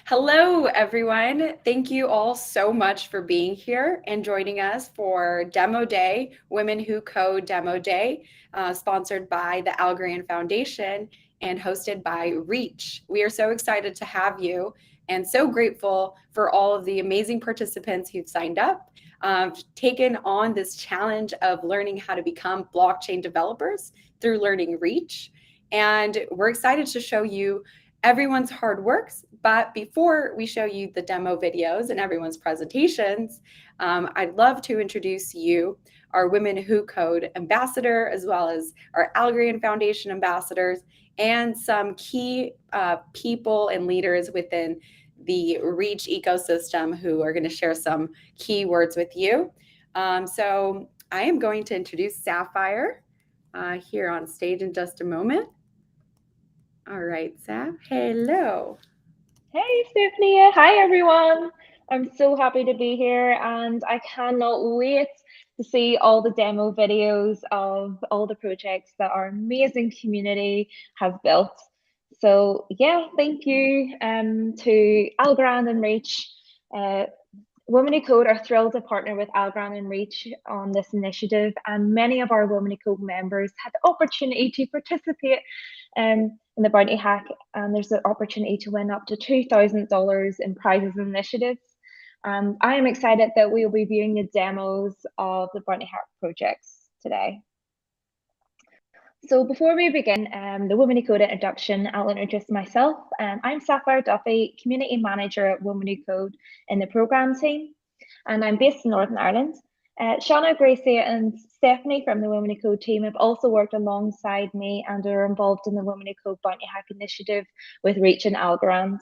Hello, everyone. Thank you all so much for being here and joining us for Demo Day, Women Who Code Demo Day, sponsored by the Algerian Foundation and hosted by Reach. We are so excited to have you and so grateful for all of the amazing participants who've signed up, taken on this challenge of learning how to become blockchain developers through learning Reach. And we're excited to show you everyone's hard works. But before we show you the demo videos and everyone's presentations, I'd love to introduce you, our Women Who Code ambassador, as well as our Algerian Foundation ambassadors, and some key people and leaders within the Reach ecosystem who are going to share some key words with you. So I am going to introduce Sapphire here on stage in just a moment. All right, Saf. Hello. Hey, Stephanie. Hi, everyone. I'm so happy to be here, and I cannot wait to see all the demo videos of all the projects that our amazing community have built. So, yeah, thank you to Algorand and Reach. Women Who Code are thrilled to partner with Algorand and Reach on this initiative, and many of our Women Who Code members had the opportunity to participate in the Bounty Hack, and there's the opportunity to win up to $2,000 in prizes and initiatives. I am excited that we will be viewing the demos of the Bounty Hack projects today. So before we begin the Women Who Code introduction, I'll introduce myself. I'm Sapphire Duffy, Community Manager at Women Who Code in the programme team, and I'm based in Northern Ireland. Shauna, Gracie and Stephanie from the Women Who Code team have also worked alongside me and are involved in the Women Who Code Bounty Hack initiative with Reach and Algorand.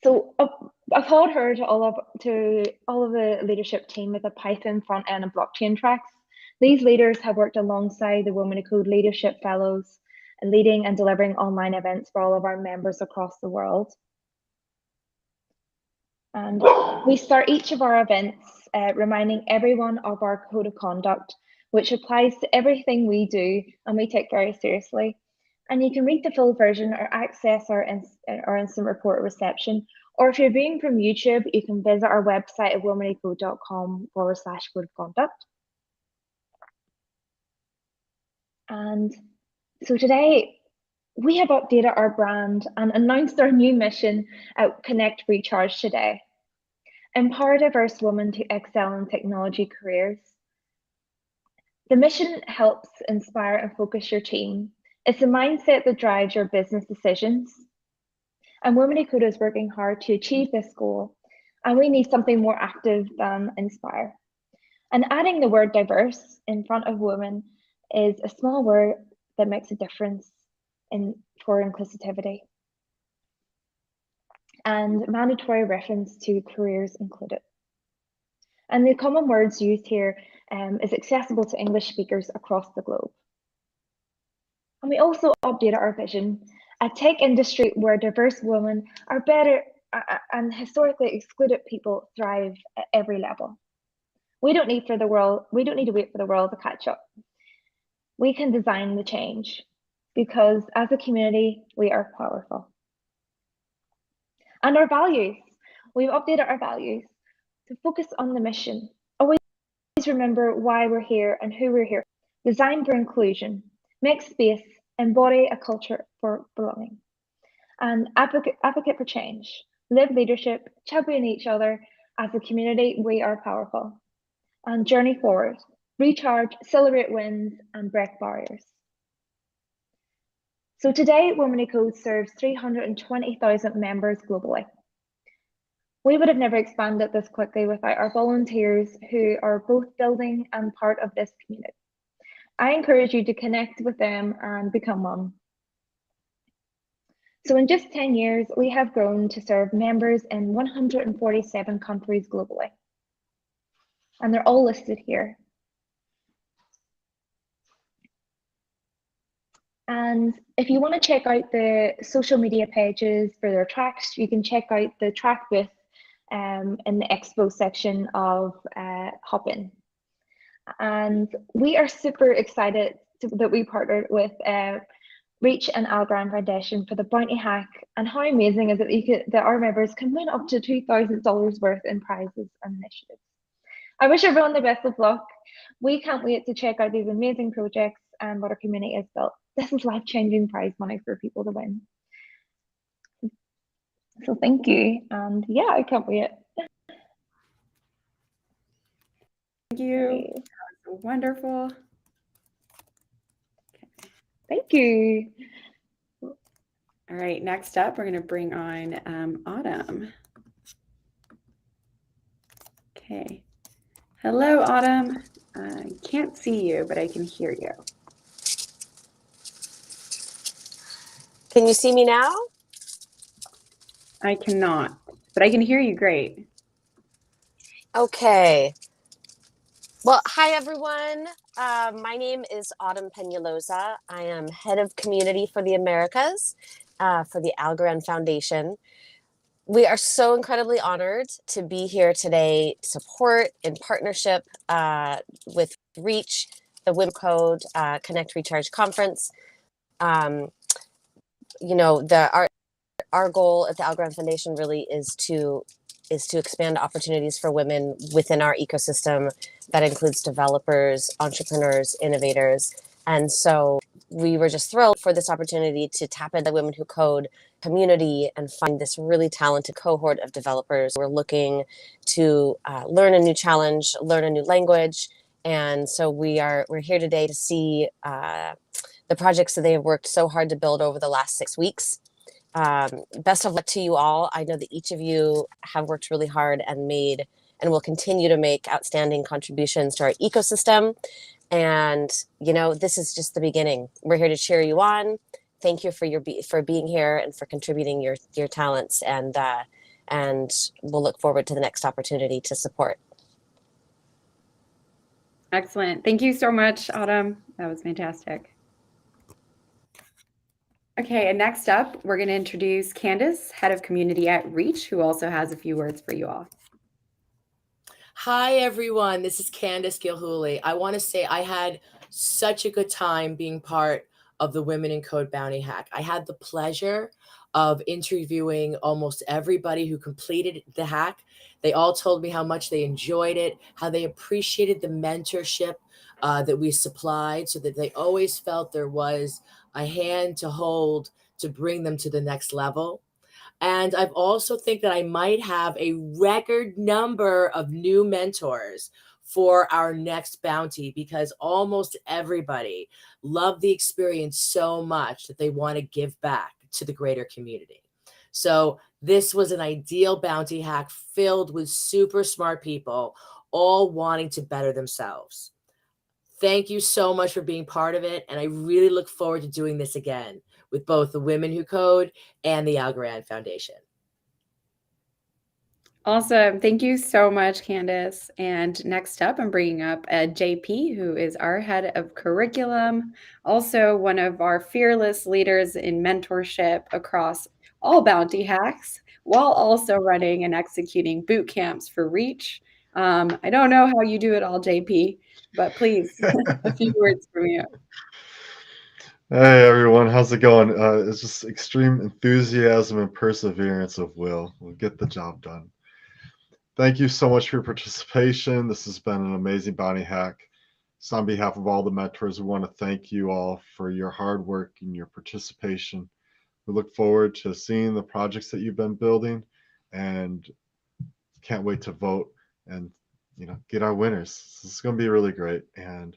So I've had her to all of the leadership team with a Python front end and blockchain tracks. These leaders have worked alongside the Women Who Code Leadership Fellows, leading and delivering online events for all of our members across the world. And we start each of our events reminding everyone of our code of conduct, which applies to everything we do and we take very seriously. And you can read the full version or access our instant report reception. Or if you're viewing from YouTube, you can visit our website at womenwhocode.com/code of conduct. And so today, we have updated our brand and announced our new mission at Connect Recharge today. Empower diverse women to excel in technology careers. The mission helps inspire and focus your team. It's a mindset that drives your business decisions. And Women Who Code is working hard to achieve this goal. And we need something more active than inspire. And adding the word diverse in front of women is a small word that makes a difference for inclusivity. And mandatory reference to careers included. And the common words used here is accessible to English speakers across the globe. And we also updated our vision, a tech industry where diverse women are better and historically excluded people thrive at every level. We don't need to wait for the world to catch up. We can design the change because as a community, we are powerful. And our values, we've updated our values to focus on the mission. Always remember why we're here and who we're here. Design for inclusion, make space, embody a culture for belonging. And advocate for change, live leadership, champion each other. As a community, we are powerful. And journey forward, recharge, celebrate wins, and break barriers. So today, Women Who Code serves 320,000 members globally. We would have never expanded this quickly without our volunteers who are both building and part of this community. I encourage you to connect with them and become one. So in just 10 years, we have grown to serve members in 147 countries globally. And they're all listed here. And if you want to check out the social media pages for their tracks, you can check out the track booth in the expo section of Hopin. And we are super excited that we partnered with Reach and Algorand Foundation for the Bounty Hack. And how amazing is it that our members can win up to $2,000 worth in prizes and initiatives. I wish everyone the best of luck. We can't wait to check out these amazing projects and what our community has built. This is life-changing prize money for people to win. So thank you. And yeah, I can't wait. Thank you. That was wonderful. Thank you. All right, next up, we're going to bring on Autumn. Okay. Hello, Autumn. I can't see you, but I can hear you. Can you see me now? I cannot, but I can hear you great. Okay. Well, hi, everyone. My name is Autumn Peñalosa. I am head of community for the Americas for the Algorand Foundation. We are so incredibly honored to be here today to support in partnership with REACH, the Women Code Connect Recharge Conference. You know, our goal at the Algorand Foundation really is to expand opportunities for women within our ecosystem that includes developers, entrepreneurs, innovators. And so we were just thrilled for this opportunity to tap into the Women Who Code community and find this really talented cohort of developers. We're looking to learn a new challenge, learn a new language. And so we're here today to see the projects that they have worked so hard to build over the last 6 weeks. Best of luck to you all. I know that each of you have worked really hard and made and will continue to make outstanding contributions to our ecosystem. And, you know, this is just the beginning. We're here to cheer you on. Thank you for being here and for contributing your talents. And we'll look forward to the next opportunity to support. Excellent. Thank you so much, Autumn. That was fantastic. Okay, and next up, we're going to introduce Candace, head of community at REACH, who also has a few words for you all. Hi, everyone. This is Candace Gilhooly. I want to say I had such a good time being part of the Women in Code Bounty Hack. I had the pleasure of interviewing almost everybody who completed the hack. They all told me how much they enjoyed it, how they appreciated the mentorship that we supplied, so that they always felt there was a hand to hold to bring them to the next level. And I've also think that I might have a record number of new mentors for our next bounty, because almost everybody loved the experience so much that they want to give back to the greater community. So this was an ideal bounty hack filled with super smart people, all wanting to better themselves. Thank you so much for being part of it. And I really look forward to doing this again with both the Women Who Code and the Algorand Foundation. Awesome. Thank you so much, Candace. And next up, I'm bringing up JP, who is our head of curriculum, also one of our fearless leaders in mentorship across all bounty hacks, while also running and executing boot camps for REACH. I don't know how you do it all, JP, but please, a few words from you. Hey everyone, how's it going? It's just extreme enthusiasm and perseverance of will. We'll get the job done. Thank you so much for your participation. This has been an amazing bounty hack. So on behalf of all the mentors, we want to thank you all for your hard work and your participation. We look forward to seeing the projects that you've been building, and can't wait to vote and get our winners. This is going to be really great. And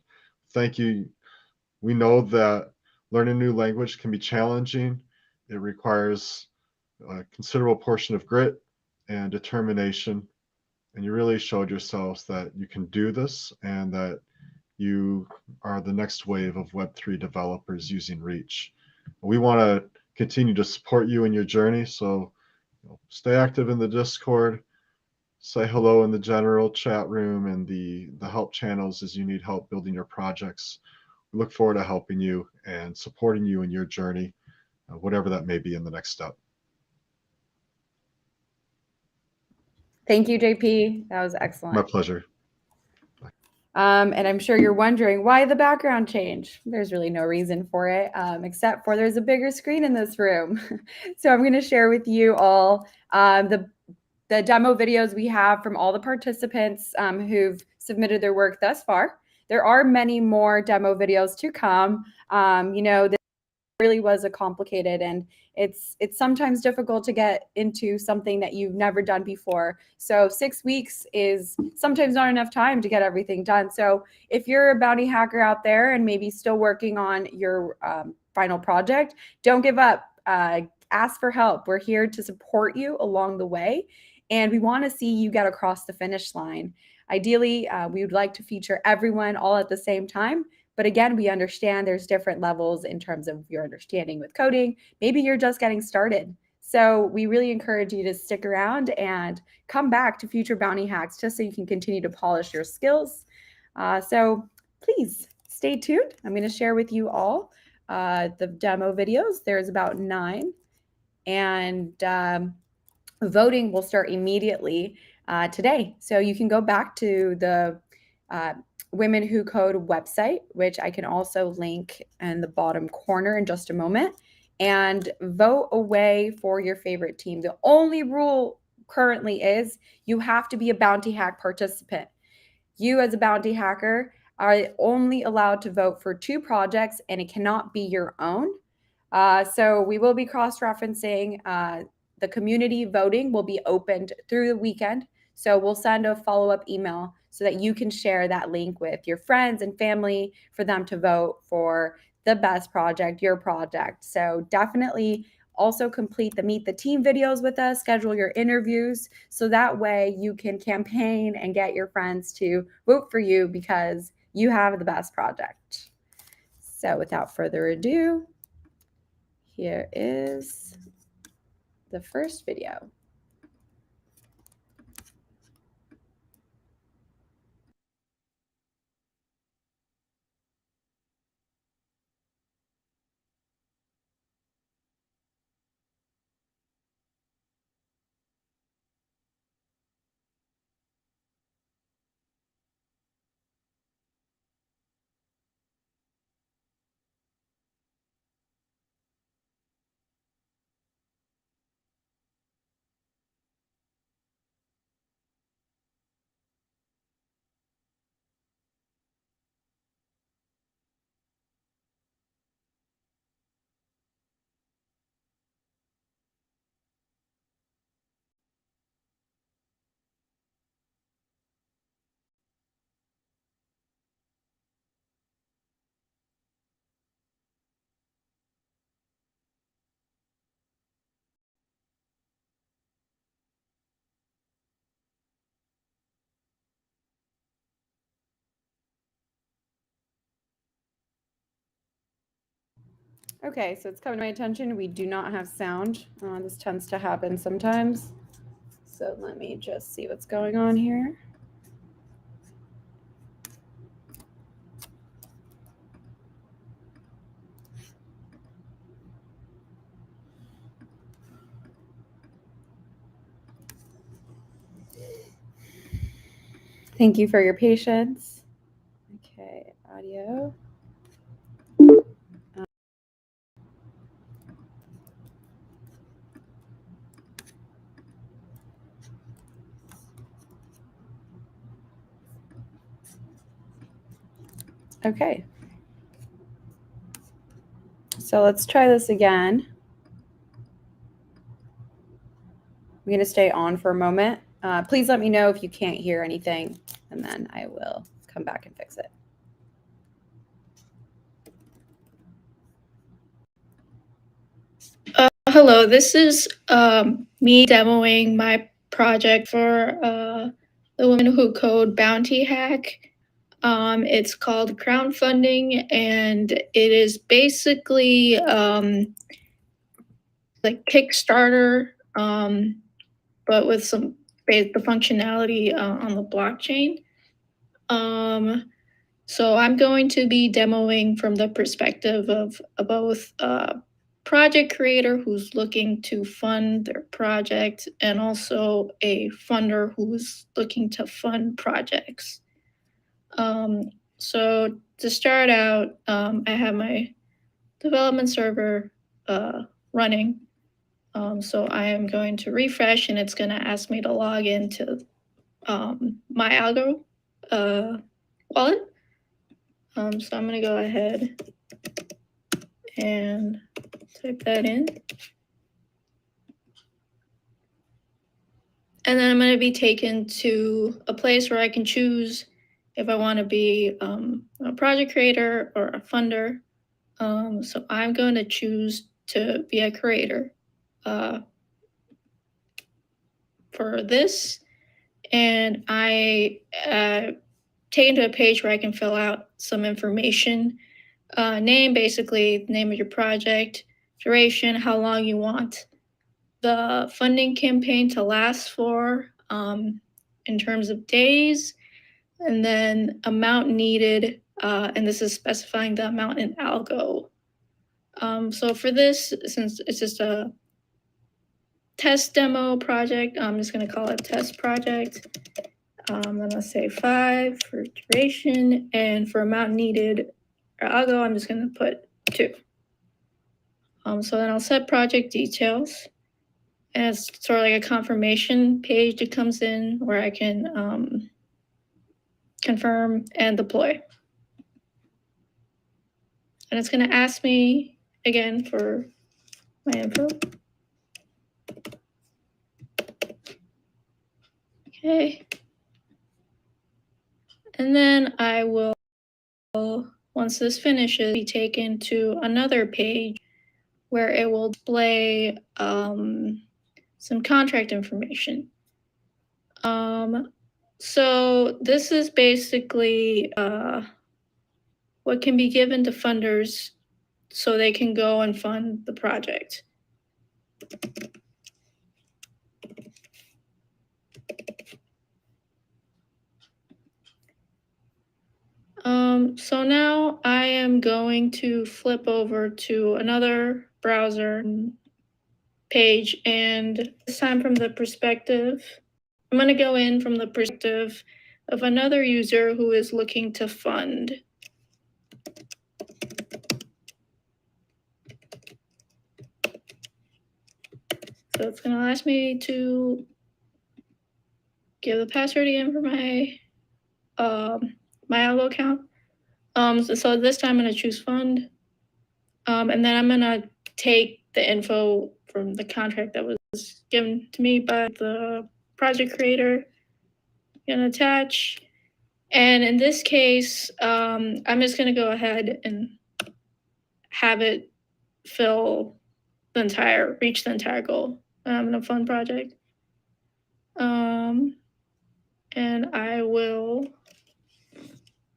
thank you. We know that learning a new language can be challenging. It requires a considerable portion of grit and determination. And you really showed yourselves that you can do this, and that you are the next wave of Web3 developers using REACH. We want to continue to support you in your journey. So stay active in the Discord, say hello in the general chat room and the help channels as you need help building your projects. We look forward to helping you and supporting you in your journey, whatever that may be in the next step. Thank you, JP. That was excellent. My pleasure. And I'm sure you're wondering why the background change. There's really no reason for it, except for there's a bigger screen in this room. So I'm going to share with you all the demo videos we have from all the participants who've submitted their work thus far. There are many more demo videos to come. This really was a complicated, and it's sometimes difficult to get into something that you've never done before. So 6 weeks is sometimes not enough time to get everything done. So if you're a bounty hacker out there and maybe still working on your final project, don't give up. Ask for help. We're here to support you along the way, and we want to see you get across the finish line. Ideally, we would like to feature everyone all at the same time. But again, we understand there's different levels in terms of your understanding with coding. Maybe you're just getting started. So we really encourage you to stick around and come back to future bounty hacks just so you can continue to polish your skills. So please stay tuned. I'm going to share with you all the demo videos. There's about 9. And voting will start immediately today. So you can go back to the Women Who Code website, which I can also link in the bottom corner in just a moment, and vote away for your favorite team. The only rule currently is you have to be a bounty hack participant. You as a bounty hacker are only allowed to vote for 2 projects, and it cannot be your own. So we will be cross-referencing. The community voting will be opened through the weekend. So we'll send a follow-up email so that you can share that link with your friends and family for them to vote for the best project, your project. So definitely also complete the Meet the Team videos with us, schedule your interviews, so that way you can campaign and get your friends to vote for you because you have the best project. So without further ado, here is the first video. Okay, so it's coming to my attention. We do not have sound. This tends to happen sometimes. So let me just see what's going on here. Thank you for your patience. Okay, audio. Okay. So let's try this again. I'm going to stay on for a moment. Please let me know if you can't hear anything, and then I will come back and fix it. Hello, this is me demoing my project for the Women Who Code Bounty Hack. It's called crowdfunding, and it is basically like Kickstarter, but with some the functionality on the blockchain. So I'm going to be demoing from the perspective of both project creator who's looking to fund their project and also a funder who's looking to fund projects. So to start out, I have my development server running. So I am going to refresh, and it's going to ask me to log into my Algo wallet. So I'm going to go ahead and type that in. And then I'm going to be taken to a place where I can choose if I want to be a project creator or a funder. So I'm going to choose to be a creator for this. And I taken to a page where I can fill out some information. Name, basically, the name of your project, duration, how long you want the funding campaign to last for in terms of days, and then amount needed, and this is specifying the amount in Algo. So for this, since it's just a test demo project, I'm just going to call it test project. I'm going to say 5 for duration, and for amount needed or Algo, I'm just going to put 2. So then I'll set project details. And it's sort of like a confirmation page that comes in where I can confirm and deploy. And it's going to ask me again for my info. Okay. And then I will, once this finishes, be taken to another page where it will display some contract information. So this is basically what can be given to funders so they can go and fund the project. So now I am going to flip over to another browser page, and this time from the perspective, I'm going to go in from the perspective of another user who is looking to fund. So it's going to ask me to give the password again for my my Algo account. So this time I'm going to choose fund, and then I'm going to take the info from the contract that was given to me by the project creator, going to attach. And in this case, I'm just going to go ahead and have it reach the entire goal in a fund project. And I will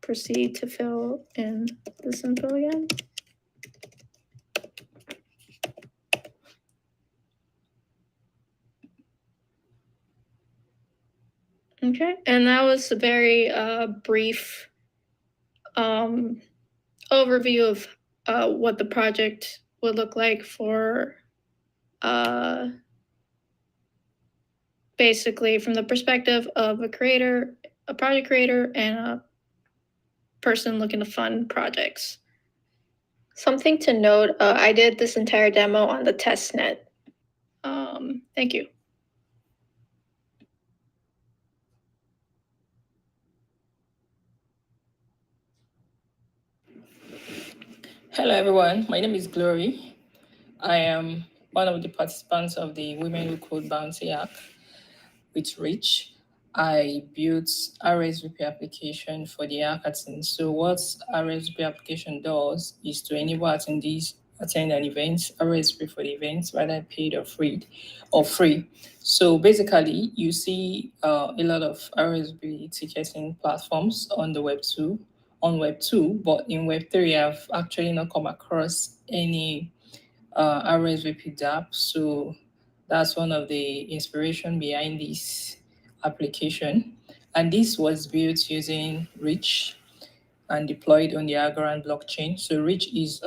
proceed to fill in this info again. Okay, and that was a very brief overview of what the project would look like for basically from the perspective of a creator, a project creator, and a person looking to fund projects. Something to note, I did this entire demo on the testnet. Thank you. Hello, everyone. My name is Glory. I am one of the participants of the Women Who Code Bounty Hack with Reach. I built RSVP application for the hackathon. So what RSVP application does is to enable attendees attend an event, RSVP for the event, whether paid or free. So basically, you see a lot of RSVP ticketing platforms on the Web 2, but in Web 3, I've actually not come across any RSVP dApp. So that's one of the inspiration behind this application. And this was built using Reach and deployed on the Algorand blockchain. So Reach is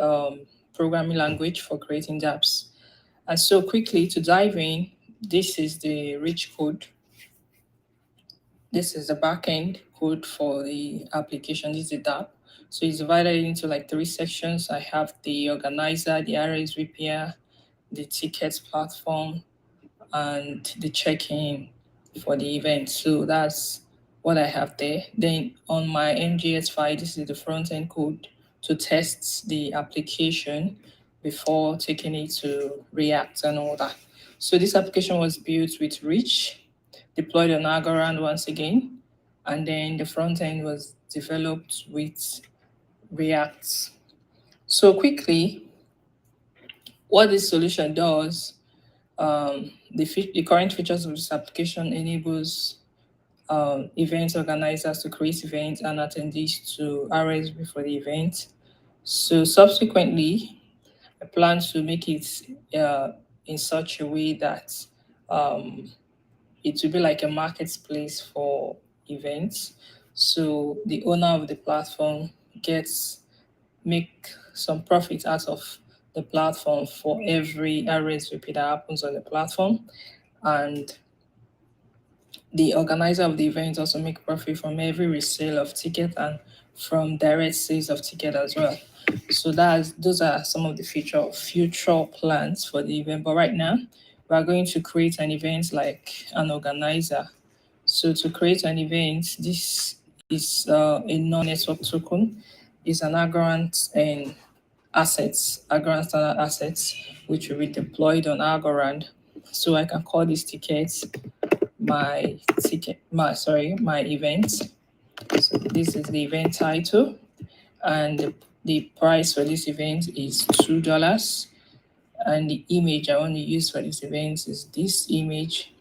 programming language for creating dApps. And so quickly to dive in, this is the Reach code. this is the backend code for the application. This is the DApp. So it's divided into like 3 sections. I have the organizer, the RSVP, the tickets platform, and the check-in for the event. So that's what I have there. Then on my MGS file, this is the front-end code to test the application before taking it to React and all that. So this application was built with Reach, deployed on Algorand once again, and then the front end was developed with React. So quickly, what this solution does, the current features of this application enables event organizers to create events and attendees to RSVP for the event. So subsequently, I plan to make it in such a way that it will be like a marketplace for events. So the owner of the platform make some profit out of the platform for every RSVP that happens on the platform. And the organizer of the event also make profit from every resale of ticket and from direct sales of ticket as well. So those are some of the future plans for the event. But right now, we are going to create an event like an organizer. So to create an event, this is a non-network token. It's an Algorand and Algorand standard assets, which will be deployed on Algorand. So I can call this ticket my event. So this is the event title, and the price for this event is $2. And the image I want to use for this event is this image.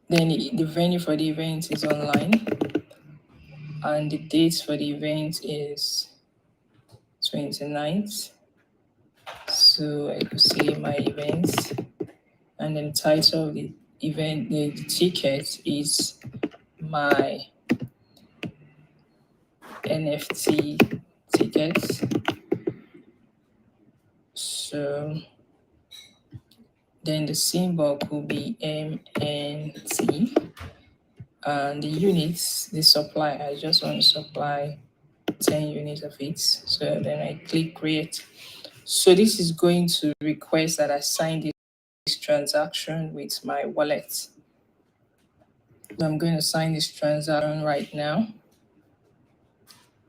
Then the venue for the event is online, and the date for the event is 29th. So I could see my events, and then the title of the event, the ticket is my NFT tickets. So then the symbol could be MNT, and the units, the supply, I just want to supply 10 units of it. So then I click create. So this is going to request that I sign this transaction with my wallet. So I'm going to sign this transaction right now.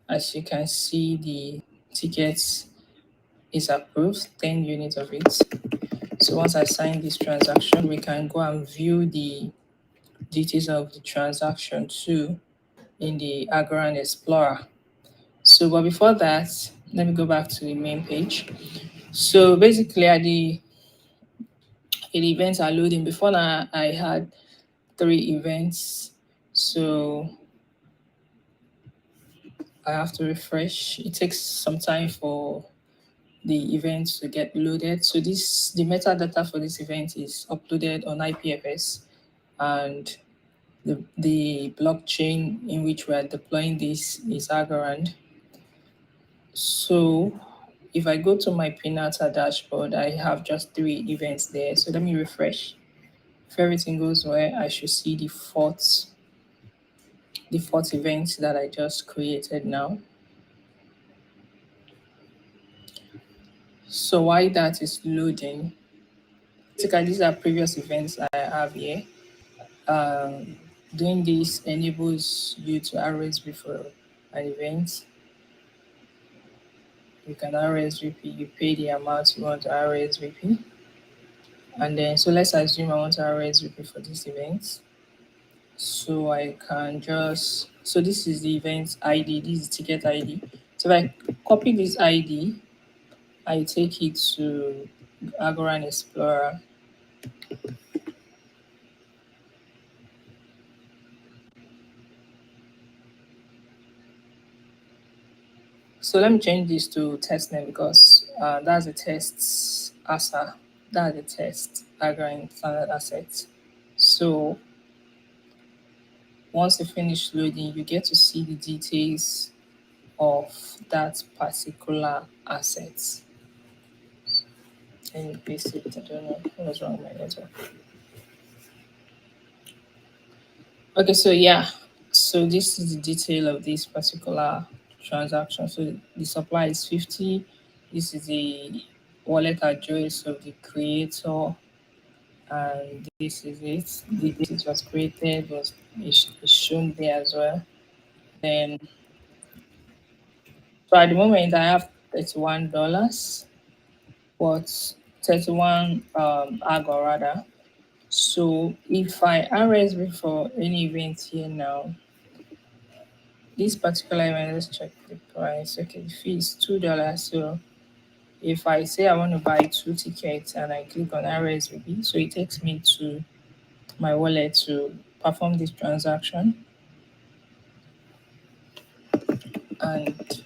As you can see, the tickets is approved, 10 units of it. So once I sign this transaction, we can go and view the details of the transaction too in the Algorand Explorer. So, but before that, let me go back to the main page. So basically, the events are loading. Before now, I had 3 events. So I have to refresh. It takes some time for the event to get loaded. So the metadata for this event is uploaded on IPFS, and the blockchain in which we are deploying this is Algorand. So if I go to my Pinata dashboard, I have just 3 events there. So let me refresh. If everything goes well, I should see the fourth event that I just created now. So while that is loading, basically these are previous events I have here. Doing this enables you to RSVP for an event. You can RSVP, you pay the amount you want to RSVP. And then, so let's assume I want to RSVP for this event. So I can just, so this is the event ID, this is ticket ID. So if I copy this ID, I take it to Algorand Explorer. So let me change this to test name because that's a test ASA. That's a test Algorand standard asset. So once you finish loading, you get to see the details of that particular asset. Let me paste it. I don't know what's wrong with my network. Okay, so yeah, so this is the detail of this particular transaction. So the supply is 50. This is the wallet address of the creator, and this is it. The date it was created was is shown there as well. Then, so at the moment I have $31, but 31 Agor rather. So if I RSV for any event here now, this particular event, let's check the price. Okay, the fee is $2. So if I say I want to buy 2 tickets and I click on RSVP, so it takes me to my wallet to perform this transaction. And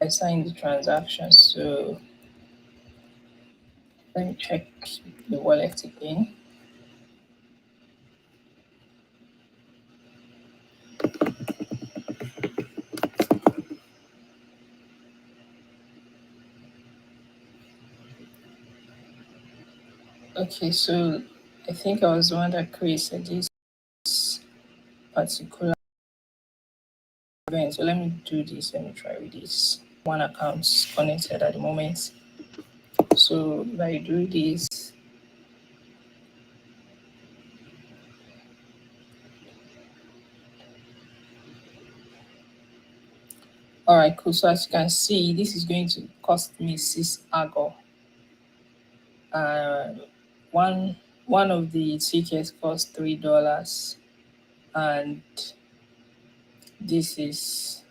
I sign the transaction. So let me check the wallet again. Okay, so I think I was the one that created this particular event. So let me do this. Let me try with this. One account connected at the moment. So if I do this, all right, cool. So as you can see, this is going to cost me 6 Agor. One of the tickets costs $3, and this is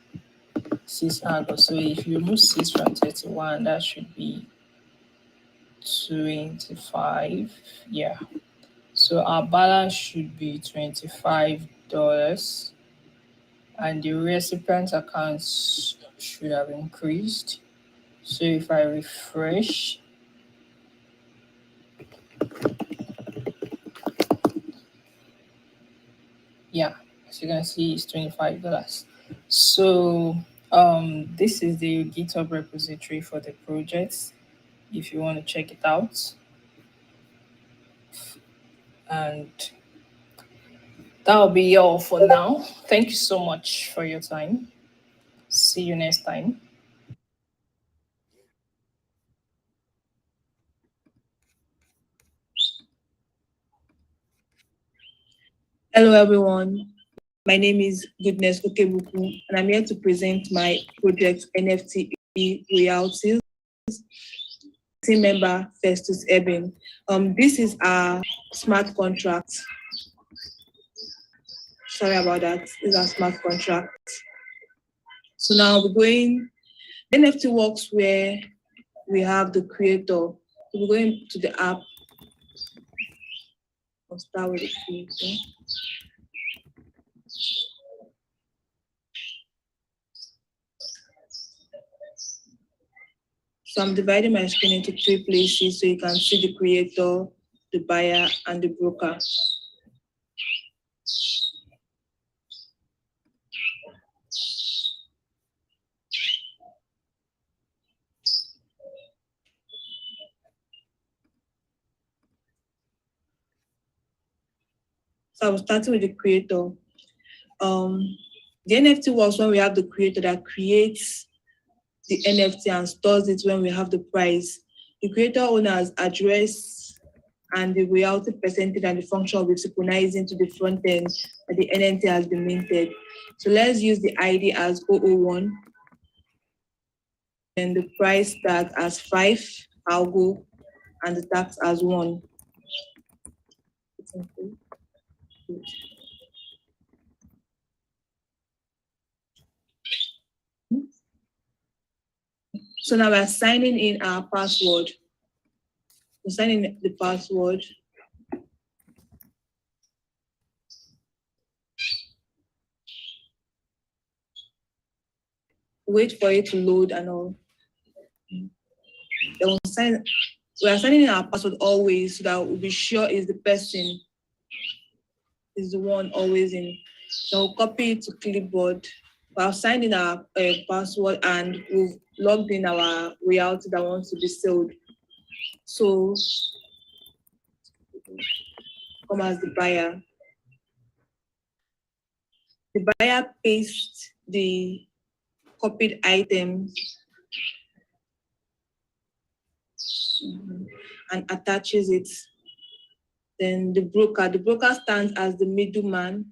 6 Agor. So if you remove 6 from 31, that should be 25. Yeah. So our balance should be $25, and the recipient accounts should have increased. So if I refresh, yeah, as you can see, it's $25. So this is the GitHub repository for the project if you want to check it out. And that'll be all for now. Thank you so much for your time. See you next time. Hello, everyone. My name is Goodness Okebuku, and I'm here to present my project NFT Royalties. Team member Festus Eben. This is our smart contract. Sorry about that. This is our smart contract. So now we're going. NFT works where we have the creator. So we're going to the app. I'll start with the creator. So I'm dividing my screen into 3 places so you can see the creator, the buyer, and the broker. So I was starting with the creator. The NFT works when we have the creator that creates the NFT and stores it when we have the price. The creator owner's address and the royalty percentage and the function will be synchronizing to the front end that the NFT has been minted. So let's use the ID as 001 and the price tag as 5 algo and the tax as 1. So now we're signing in our password. We're signing in the password. Wait for it to load and all. Then we are signing in our password always so that we'll be sure is the person is the one always in. So we'll copy it to clipboard. We've signed in our password and we've logged in our royalty that wants to be sold. So come as the buyer. The buyer pastes the copied items and attaches it. Then the broker stands as the middleman.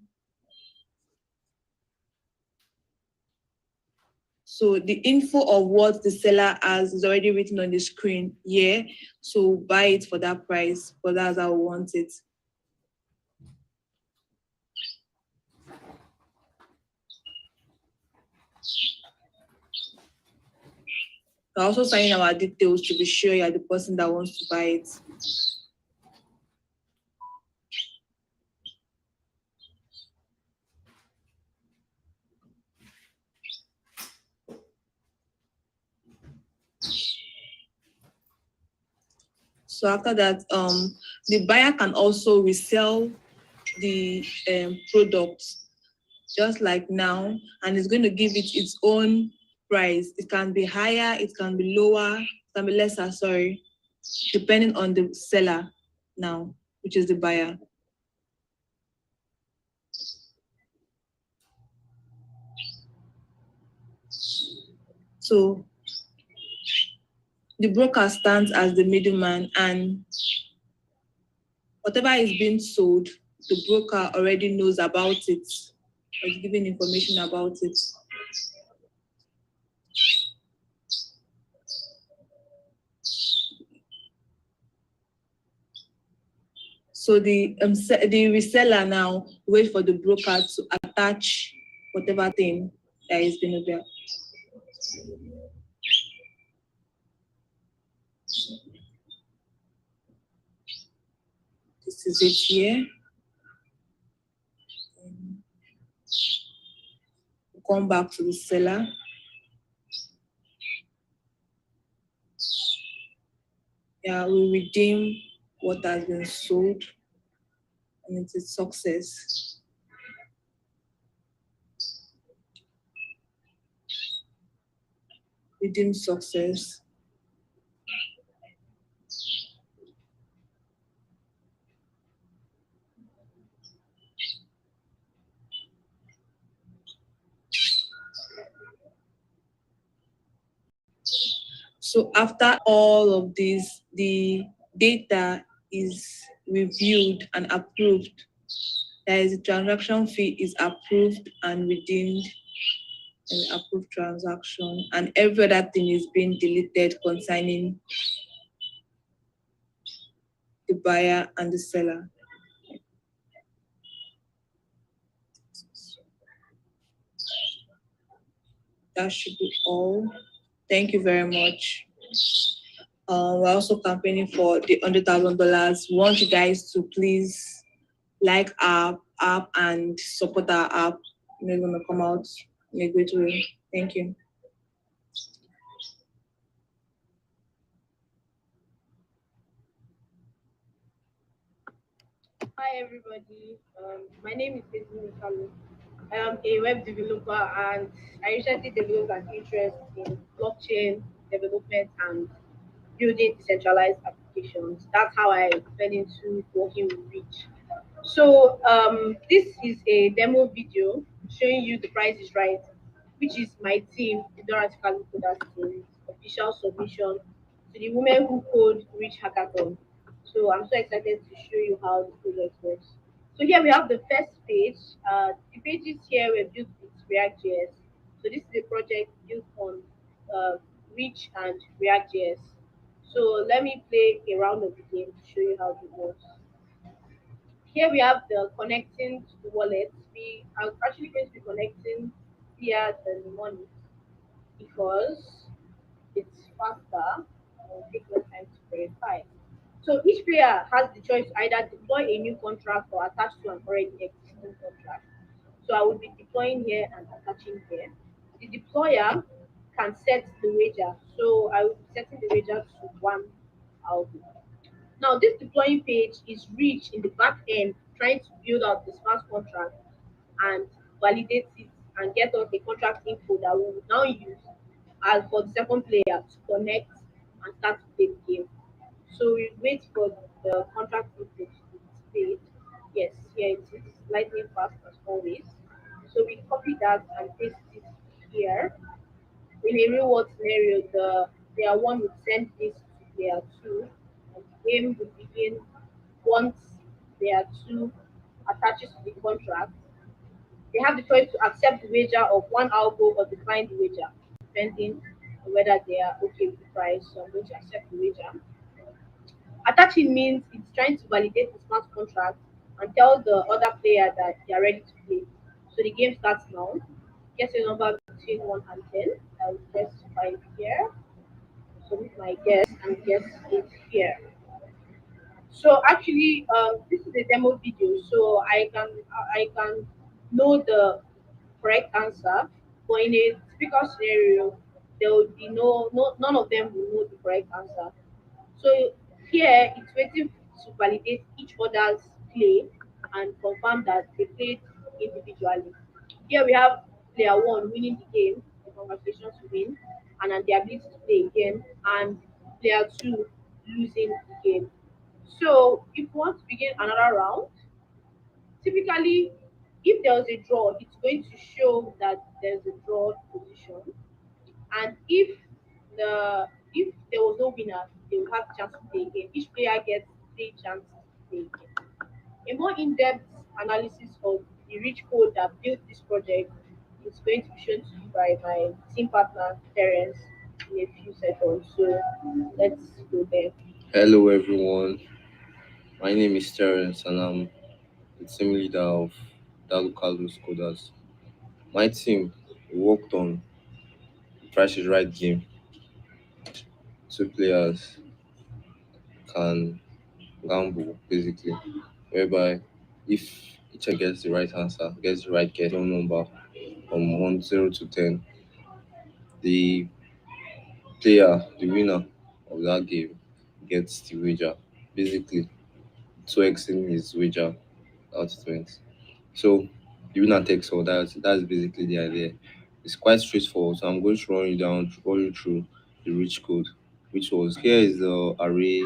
So the info of what the seller has is already written on the screen here. So buy it for that price, but that's how we want it. We're also signing our details to be sure you're the person that wants to buy it. So after that, the buyer can also resell the product just like now, and it's going to give it its own price. It can be higher, it can be lower, it can be lesser, sorry, depending on the seller now, which is the buyer. So the broker stands as the middleman, and whatever is being sold, the broker already knows about it, or is giving information about it. So the reseller now wait for the broker to attach whatever thing that is being there. This is it here. We'll come back to the seller. Yeah, we redeem what has been sold, and it's a success. Redeem success. So after all of this, the data is reviewed and approved. There is a transaction fee is approved and redeemed, and we approve transaction, and every other thing is being deleted concerning the buyer and the seller. That should be all. Thank you very much. We're also campaigning for the $100,000. We want you guys to please like our app and support our app. We're gonna come out in a great way. Thank you. Hi everybody, my name is Ezmi Kalu. I am a web developer and I recently developed an interest in blockchain development and building decentralized applications. That's how I fell into working with Reach. So this is a demo video showing you the price is right, which is my team, the Dorothy Kalukoda's team, official submission to the Women Who Code Reach Hackathon. So I'm so excited to show you how the project works. So here we have the first page. The pages here were built with React.js. So this is a project built on Reach and React.js. So let me play a round of the game to show you how it works. Here we have the connecting to the wallet. We are actually going to be connecting via the money because it's faster and will take less time to verify. So each player has the choice to either deploy a new contract or attach to an already existing contract. So I will be deploying here and attaching here. The deployer can set the wager. So I will be setting the wager to 1,000. Now, this deploying page is Reach in the back end trying to build out the smart contract and validate it and get us the contract info that we will now use as for the second player to connect and start to play the game. So we wait for the contract info to paid. Yes, here it is, lightning fast as always. So we copy that and paste it here. In a real world scenario, the player one would send this to player two, and the game would begin once player two attaches to the contract. They have the choice to accept the wager of one algo or decline the wager, depending on whether they are okay with the price. So I'm going to accept the wager. Attaching means it's trying to validate the smart contract and tell the other player that they are ready to play. So the game starts now. Guess a number between 1 and 10. I will guess 5 here. So with my guess and guess 8 here. So actually, this is a demo video, so I can know the correct answer. But in a typical scenario, there will be none of them will know the correct answer. So here it's waiting to validate each other's play and confirm that they played individually. Here we have player one winning the game, the congratulations to win, and then the ability to play again, and player two losing the game. So if we want to begin another round, typically if there's a draw, it's going to show that there's a draw position. And if there was no winner, they will have a chance to play again. Each player gets 3 chances to play again. A more in-depth analysis of the rich code that built this project is going to be shown to you by my team partner, Terence, in a few seconds. So let's go there. Hello everyone, my name is Terence and I'm the team leader of Dalu Carlos Coders. My team worked on the Price is Right game. 2 players can gamble basically, whereby if each gets the right answer, gets the right get number from 1 0 to 10, the the winner of that game gets the wager. Basically, 2xing his wager out to 20. So the winner takes all. That's basically the idea. It's quite straightforward. So I'm going to run you through the rich code, which was here is the array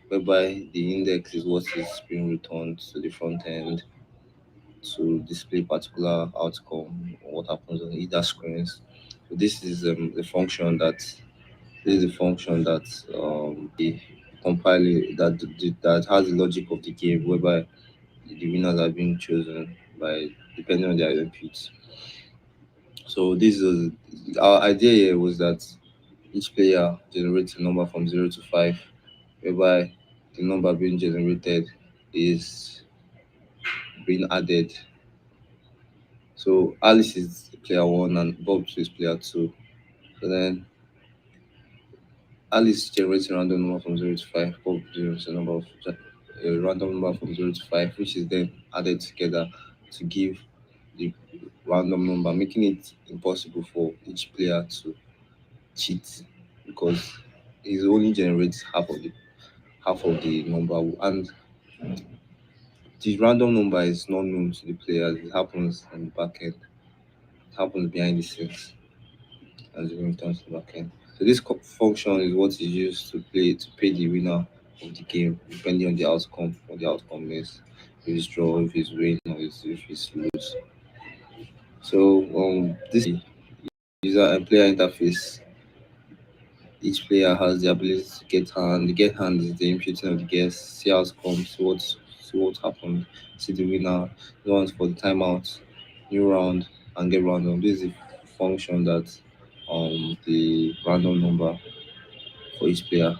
whereby the index is what is being returned to the front end to display particular outcome or what happens on either screens. So this is the function that the compiler that has the logic of the game whereby the winners are being chosen by depending on their inputs. So this is our idea here was that each player generates a number from 0 to 5, whereby the number being generated is being added. So Alice is player one and Bob is player two. So then Alice generates a random number from 0 to 5. Bob generates a random number from 0 to 5, which is then added together to give the random number, making it impossible for each player to cheat because he only generates half of the number, and the random number is not known to the players. It happens on the back end. It happens behind the scenes as it returns to the back end. So this function is what is used to pay the winner of the game, depending on the outcome. What the outcome is, if it's draw, if it's win, or if it's lose. So this user and player interface. Each player has the ability to get hand. The get hand is the imputing of the guess, see outcomes, see what happened, see the winner, the ones for the timeout, new round, and get random. This is the function that the random number for each player.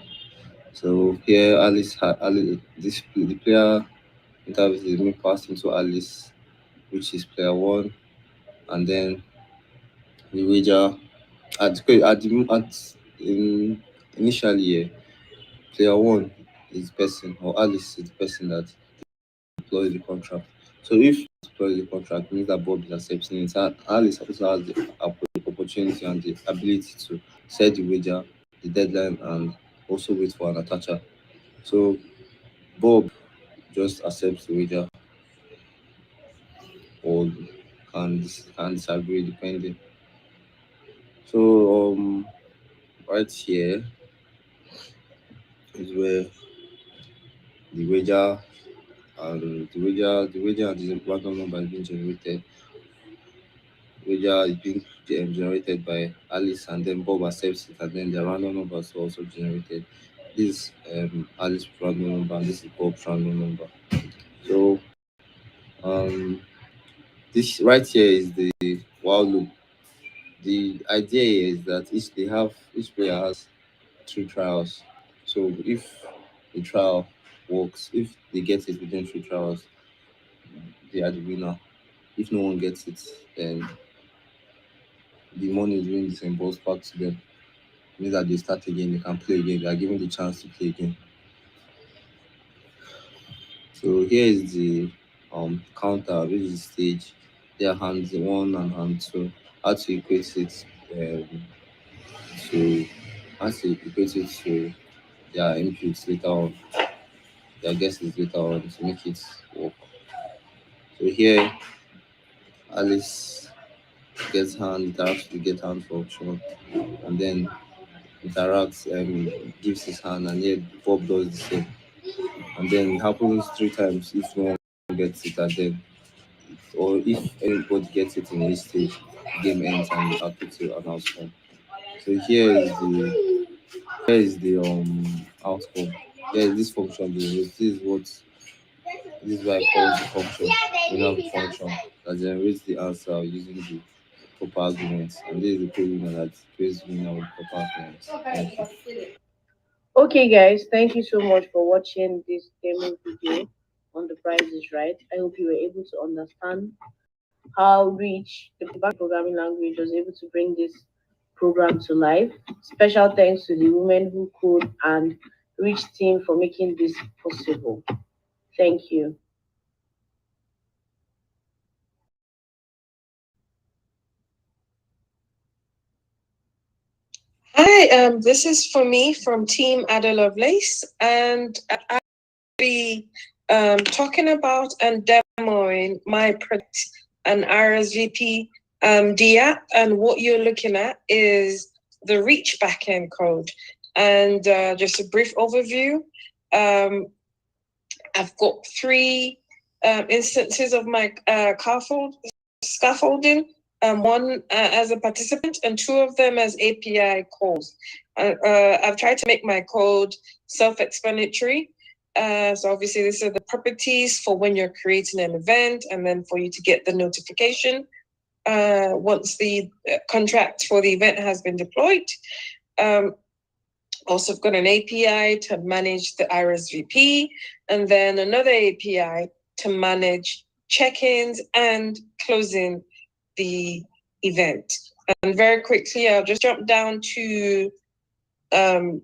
So here Alice the player interface is being passed into Alice, which is player one, and then the wager in initially here, player one is the person or Alice is the person that deploys the contract. So if deploys the contract, it means that Bob is accepting it. And Alice also has the opportunity and the ability to set the wager, the deadline, and also wait for an attacher. So Bob just accepts the wager or can disagree depending. So right here is where the wager and the wager and the random number is being generated. Wager is being generated by Alice, and then Bob accepts it, and then the random numbers are also generated. This Alice random number, and this is Bob's random number. So this right here is the while loop. The idea is that each player has 3 trials. So if the trial works, if they get it within 3 trials, they are the winner. If no one gets it, then the money is being disbursed back to them. It means that they start again, they can play again, they are given the chance to play again. So here is the counter, which is the stage. There are hands 1 and hand 2. How to equate it to their inputs later on, their guesses later on to make it work. So here Alice gets hand, interacts with the get hand function, and then interacts gives his hand, and yet Bob does the same. And then it happens 3 times if no one gets it, and then or if anybody gets it in this stage, game ends and you have to an outcome. So here is the outcome. Here is this function. This is why I call it the function. We have a function that generates the answer using the proper arguments, and this is the code that creates winner with proper arguments. Thank you. Okay, guys, thank you so much for watching this demo video on the prizes, right? I hope you were able to understand how Reach, the programming language, was able to bring this program to life. Special thanks to the Women Who Code and Reach team for making this possible. Thank you. Hi, this is for me from Team Ada Lovelace, and I'll be talking about and demoing my product, an RSVP DApp, and what you're looking at is the Reach backend code. And just a brief overview, I've got 3 instances of my scaffolding. One as a participant and 2 of them as API calls. I've tried to make my code self-explanatory. So obviously these are the properties for when you're creating an event, and then for you to get the notification once the contract for the event has been deployed. Also, I've got an API to manage the RSVP, and then another API to manage check-ins and closing the event. And very quickly, I'll just jump down to the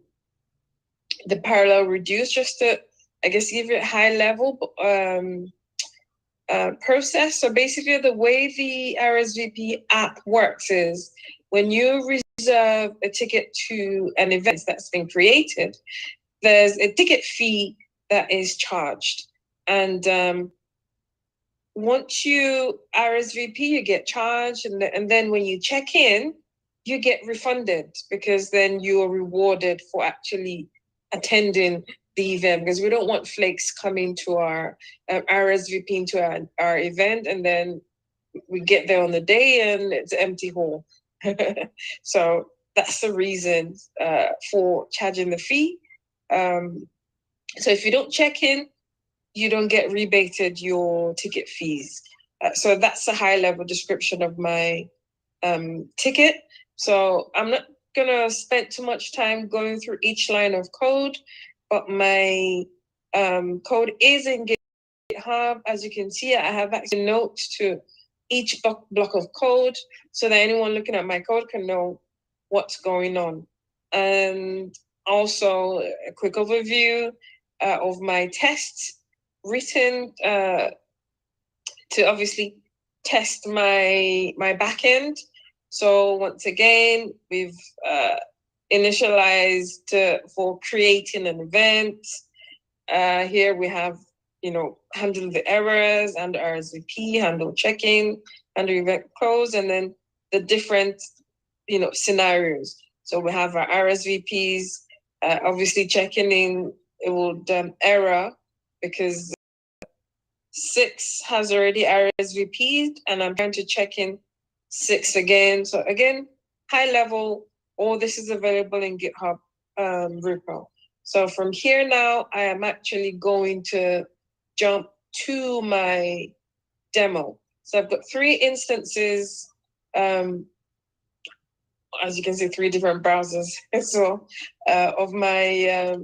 parallel reduce, just to, I guess, give you a high level process. So basically, the way the RSVP app works is when you reserve a ticket to an event that's been created, there's a ticket fee that is charged. And once you RSVP, you get charged, and then when you check in, you get refunded, because then you are rewarded for actually attending the event, because we don't want flakes coming to our RSVP to our event, and then we get there on the day and it's an empty hall. So that's the reason for charging the fee. So if you don't check in, you don't get rebated your ticket fees. So that's a high level description of my ticket. So I'm not gonna spend too much time going through each line of code, but my code is in GitHub. As you can see, I have actually notes to each block of code so that anyone looking at my code can know what's going on. And also a quick overview of my tests written to obviously test my backend. So once again, we've initialized for creating an event. Here we have, handle the errors and RSVP, handle check-in, handle event close, and then the different, scenarios. So we have our RSVPs, obviously checking in, it will error because 6 has already RSVP'd, and I'm trying to check in 6 again. So again, high level, all this is available in GitHub repo. So from here now, I am actually going to jump to my demo. So I've got 3 instances, as you can see, 3 different browsers so of my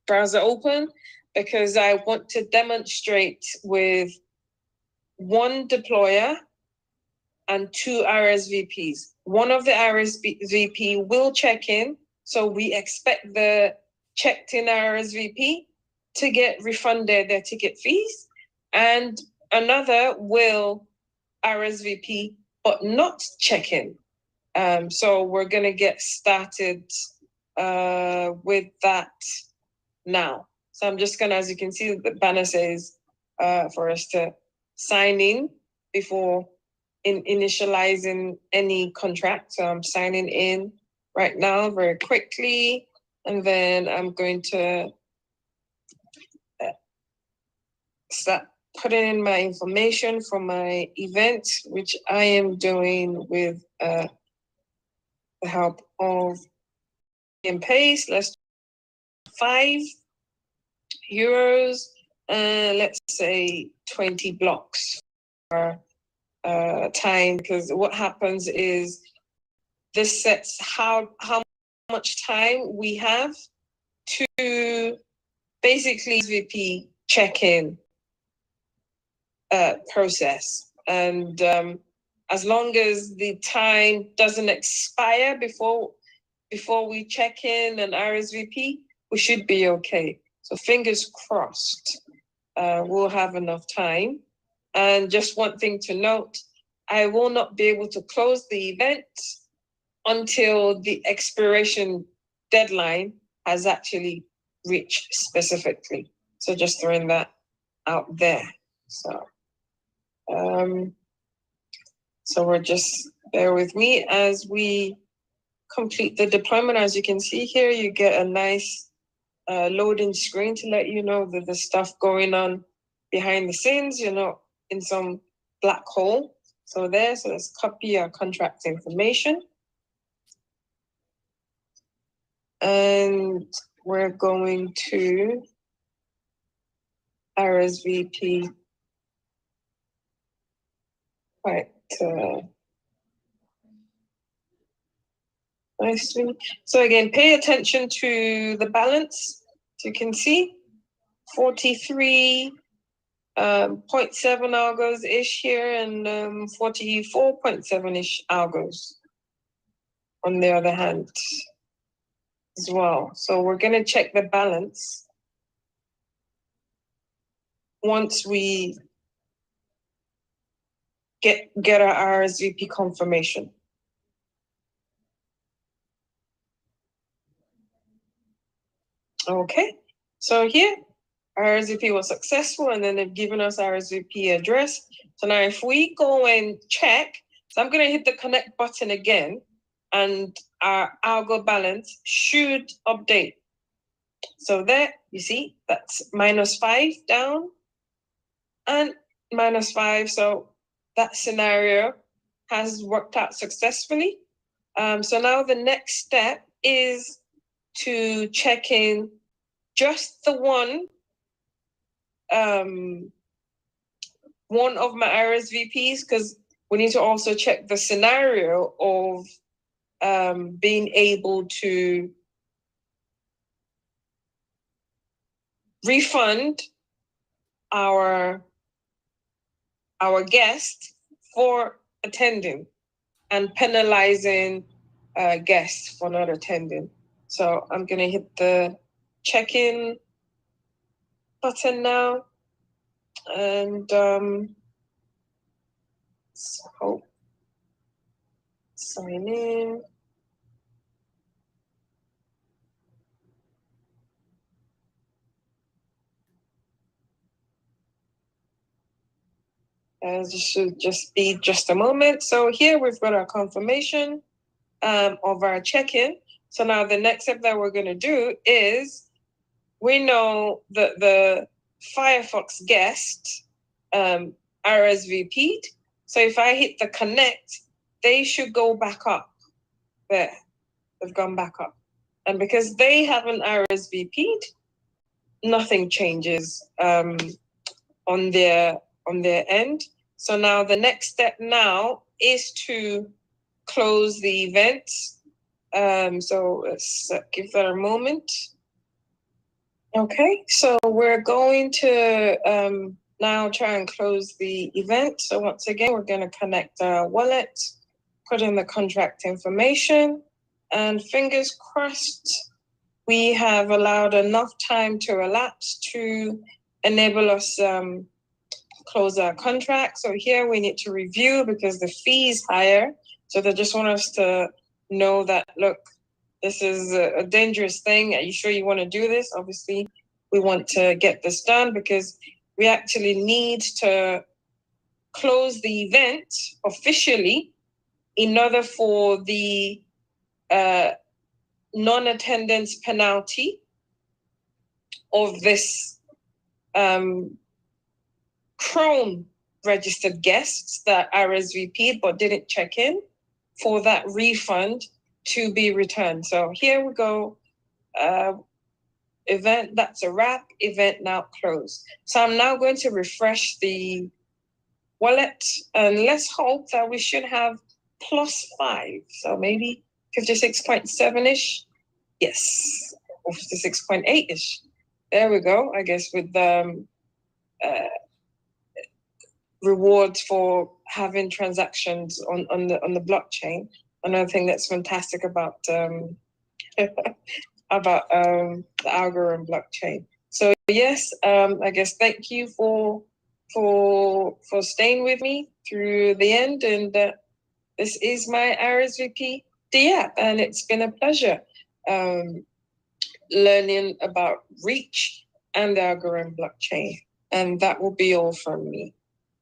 browser open, because I want to demonstrate with 1 deployer and 2 RSVPs. One of the RSVP will check in, so we expect the checked in RSVP to get refunded their ticket fees, and another will RSVP but not check in. So we're gonna get started with that now. So I'm just gonna, as you can see, the banner says for us to sign in before initializing any contract. So I'm signing in right now very quickly, and then I'm going to start putting in my information for my event, which I am doing with the help of and paste. Let's €5, let's say 20 blocks for time, because what happens is this sets how much time we have to basically RSVP check-in process. And as long as the time doesn't expire before we check in and RSVP, we should be okay. So fingers crossed, we'll have enough time. And just one thing to note, I will not be able to close the event until the expiration deadline has actually reached specifically. So just throwing that out there. So, so we're just, bear with me as we complete the deployment. As you can see here, you get a nice loading screen to let you know that there's stuff going on behind the scenes, you're not in some black hole. So let's copy our contract information. And we're going to RSVP quite nicely. So again, pay attention to the balance. As you can see, 43.7 algos ish here, and 44.7 ish algos on the other hand as well. So we're going to check the balance once we get our RSVP confirmation. Okay, so here RSVP was successful, and then they've given us RSVP address. So now if we go and check, so I'm going to hit the connect button again, and our algo balance should update. So there, you see, that's -5 down and -5. So that scenario has worked out successfully. So now the next step is to check in just the one of my RSVPs, because we need to also check the scenario of being able to refund our guest for attending and penalizing guests for not attending. So I'm going to hit the check-in button now, and so sign in. This should just be just a moment. So here we've got our confirmation of our check-in. So now the next step that we're going to do is, we know that the Firefox guest RSVP'd. So if I hit the connect, they should go back up. There, they've gone back up. And because they haven't RSVP'd, nothing changes on their end. So now the next step now is to close the event. So let's give that a moment. Okay, so we're going to now try and close the event. So once again, we're going to connect our wallet, put in the contract information, and fingers crossed, we have allowed enough time to elapse to enable us close our contract. So here we need to review because the fee is higher. So they just want us to know that, look, this is a dangerous thing. Are you sure you want to do this? Obviously, we want to get this done because we actually need to close the event officially in order for the non-attendance penalty of this Chrome registered guests that RSVP'd but didn't check in for that refund to be returned. So here we go. Event, that's a wrap. Event now closed. So I'm now going to refresh the wallet and let's hope that we should have +5. So maybe 56.7-ish. Yes, or 56.8-ish. There we go. I guess with rewards for having transactions on the blockchain. Another thing that's fantastic about the Algorand blockchain. So yes, I guess thank you for staying with me through the end. And this is my RSVP app, and it's been a pleasure learning about Reach and the Algorand blockchain. And that will be all from me.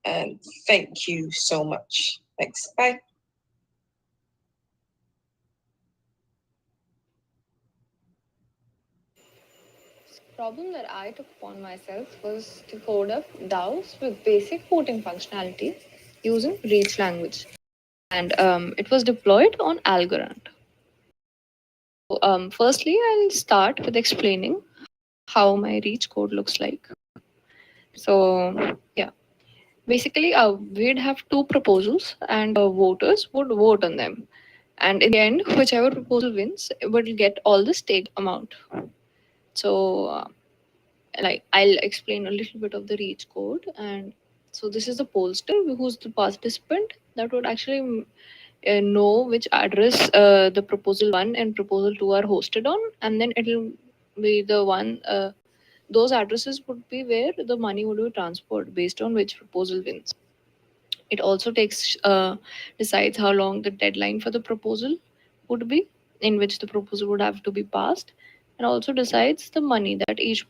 And thank you so much. Thanks. Bye. Problem that I took upon myself was to code up DAOs with basic voting functionality using Reach language. And it was deployed on Algorand. So, firstly, I'll start with explaining how my Reach code looks like. So, yeah. Basically, we'd have 2 proposals and voters would vote on them. And in the end, whichever proposal wins will get all the stake amount. So, like I'll explain a little bit of the Reach code. And so this is the pollster who's the participant that would actually know which address the proposal 1 and proposal 2 are hosted on, and then it'll be the one those addresses would be where the money would be transferred based on which proposal wins. It also decides how long the deadline for the proposal would be, in which the proposal would have to be passed, and also decides the money that each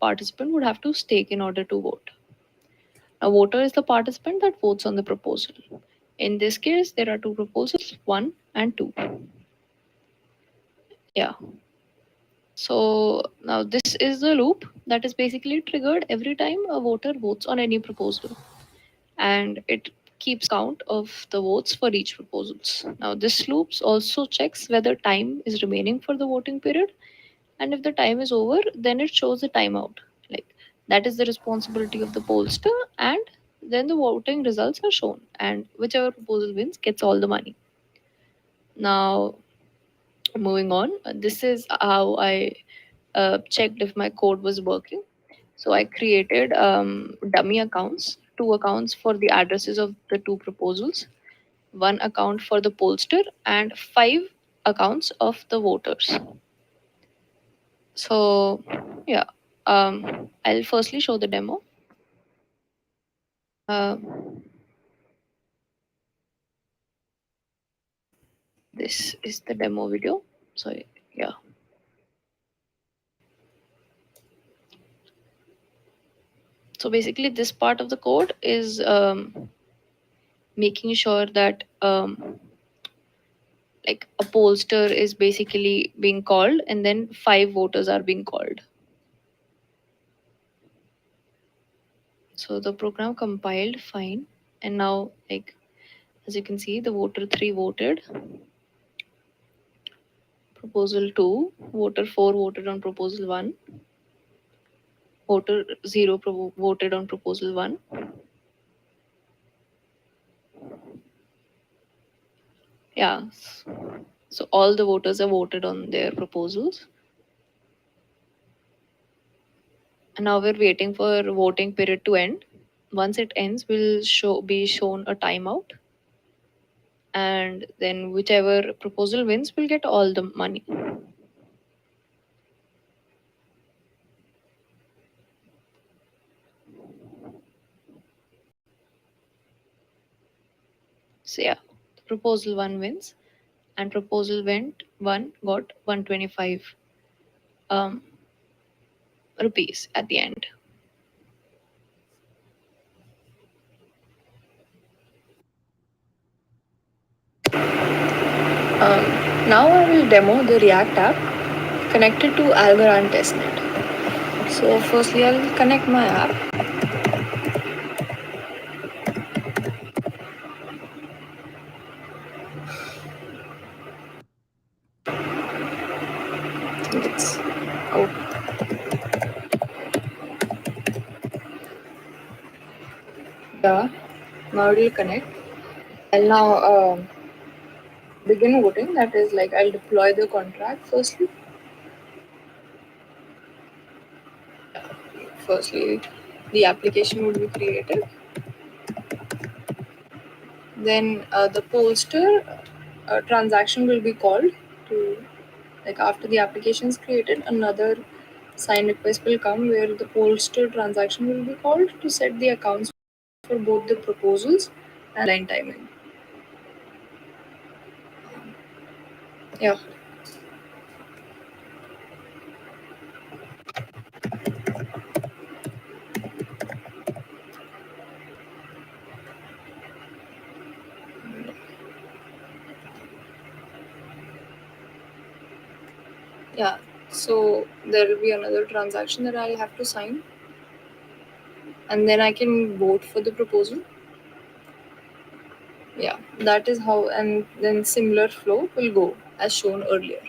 participant would have to stake in order to vote. A voter is the participant that votes on the proposal. In this case, there are 2 proposals, 1 and 2. Yeah. So now this is the loop that is basically triggered every time a voter votes on any proposal. And it keeps count of the votes for each proposals. Now this loops also checks whether time is remaining for the voting period. And if the time is over, then it shows the timeout. Like that is the responsibility of the pollster, and then the voting results are shown, and whichever proposal wins gets all the money. Now, moving on, this is how I checked if my code was working. So I created dummy accounts, 2 accounts for the addresses of the 2 proposals, 1 account for the pollster, and 5 accounts of the voters. So yeah, I'll firstly show the demo. This is the demo video. So yeah. So basically this part of the code is making sure that like a pollster is basically being called and then 5 voters are being called. So the program compiled fine, and now, like, as you can see, the voter 3 voted. Proposal 2, voter 4 voted on proposal 1. Voter 0 voted on proposal 1. Yeah. So all the voters have voted on their proposals. And now we're waiting for voting period to end. Once it ends, we'll be shown a timeout. And then whichever proposal wins will get all the money. So yeah, proposal 1 wins, and proposal 1 got 125 rupees at the end. Now I will demo the React app connected to Algorand testnet. So firstly, I'll connect my app. I think it's out. Yeah, now it will connect. I'll now begin voting. That is, like, I'll deploy the contract firstly. Firstly, the application would be created. Then the pollster transaction will be called to, like, after the application is created, another sign request will come where the pollster transaction will be called to set the accounts for both the proposals and line timing. Yeah. Yeah. So there will be another transaction that I have to sign, and then I can vote for the proposal. Yeah, that is how, and then similar flow will go as shown earlier.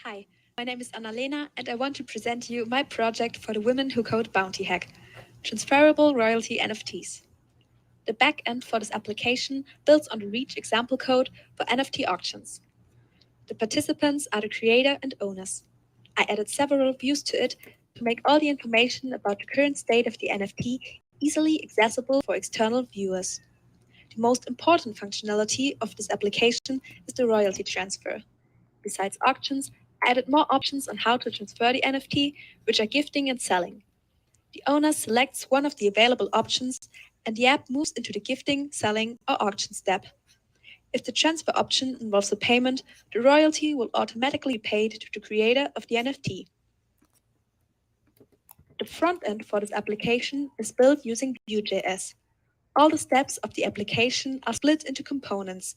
Hi, my name is Annalena, and I want to present you my project for the Women Who Code Bounty Hack, Transferable Royalty NFTs. The backend for this application builds on the Reach example code for NFT auctions. The participants are the creator and owners. I added several views to it to make all the information about the current state of the NFT easily accessible for external viewers. The most important functionality of this application is the royalty transfer. Besides auctions, I added more options on how to transfer the NFT, which are gifting and selling. The owner selects one of the available options, and the app moves into the gifting, selling, or auction step. If the transfer option involves a payment, the royalty will automatically be paid to the creator of the NFT. The front end for this application is built using Vue.js. All the steps of the application are split into components.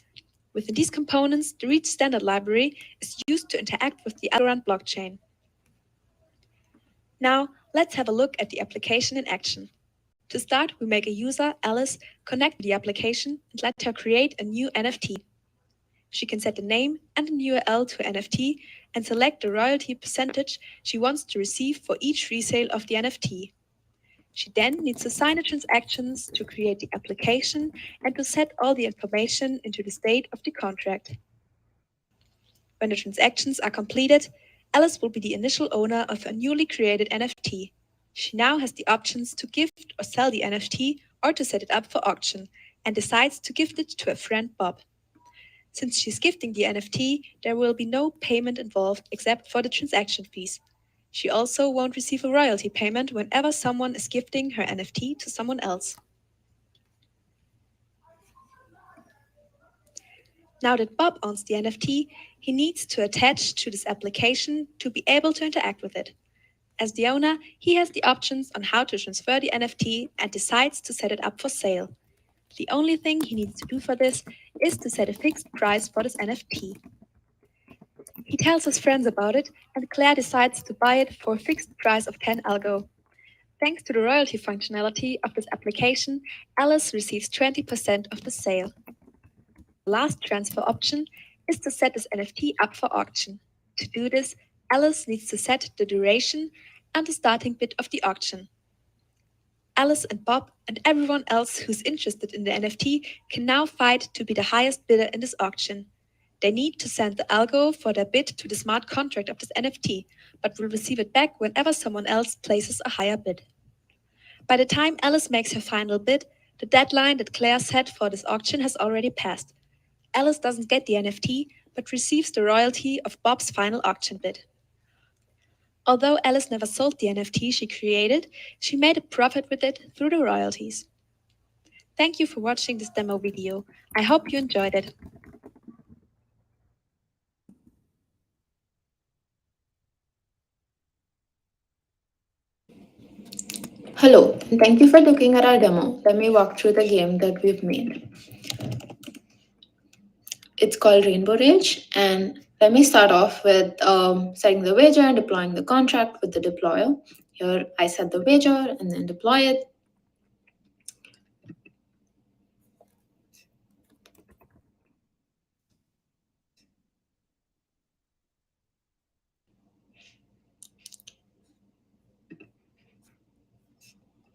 Within these components, the Reach standard library is used to interact with the Algorand blockchain. Now, let's have a look at the application in action. To start, we make a user, Alice, connect to the application and let her create a new NFT. She can set the name and an URL to NFT and select the royalty percentage she wants to receive for each resale of the NFT. She then needs to sign the transactions to create the application and to set all the information into the state of the contract. When the transactions are completed, Alice will be the initial owner of a newly created NFT. She now has the options to gift or sell the NFT or to set it up for auction, and decides to gift it to a friend, Bob. Since she's gifting the NFT, there will be no payment involved except for the transaction fees. She also won't receive a royalty payment whenever someone is gifting her NFT to someone else. Now that Bob owns the NFT, he needs to attach to this application to be able to interact with it. As the owner, he has the options on how to transfer the NFT and decides to set it up for sale. The only thing he needs to do for this is to set a fixed price for this NFT. He tells his friends about it, and Claire decides to buy it for a fixed price of 10 algo. Thanks to the royalty functionality of this application, Alice receives 20% of the sale. The last transfer option is to set this NFT up for auction. To do this, Alice needs to set the duration and the starting bid of the auction. Alice and Bob and everyone else who's interested in the NFT can now fight to be the highest bidder in this auction. They need to send the algo for their bid to the smart contract of this NFT, but will receive it back whenever someone else places a higher bid. By the time Alice makes her final bid, the deadline that Claire set for this auction has already passed. Alice doesn't get the NFT, but receives the royalty of Bob's final auction bid. Although Alice never sold the NFT she created, she made a profit with it through the royalties. Thank you for watching this demo video. I hope you enjoyed it. Hello, and thank you for looking at our demo. Let me walk through the game that we've made. It's called Rainbow Rage, and let me start off with setting the wager and deploying the contract with the deployer. Here I set the wager and then deploy it.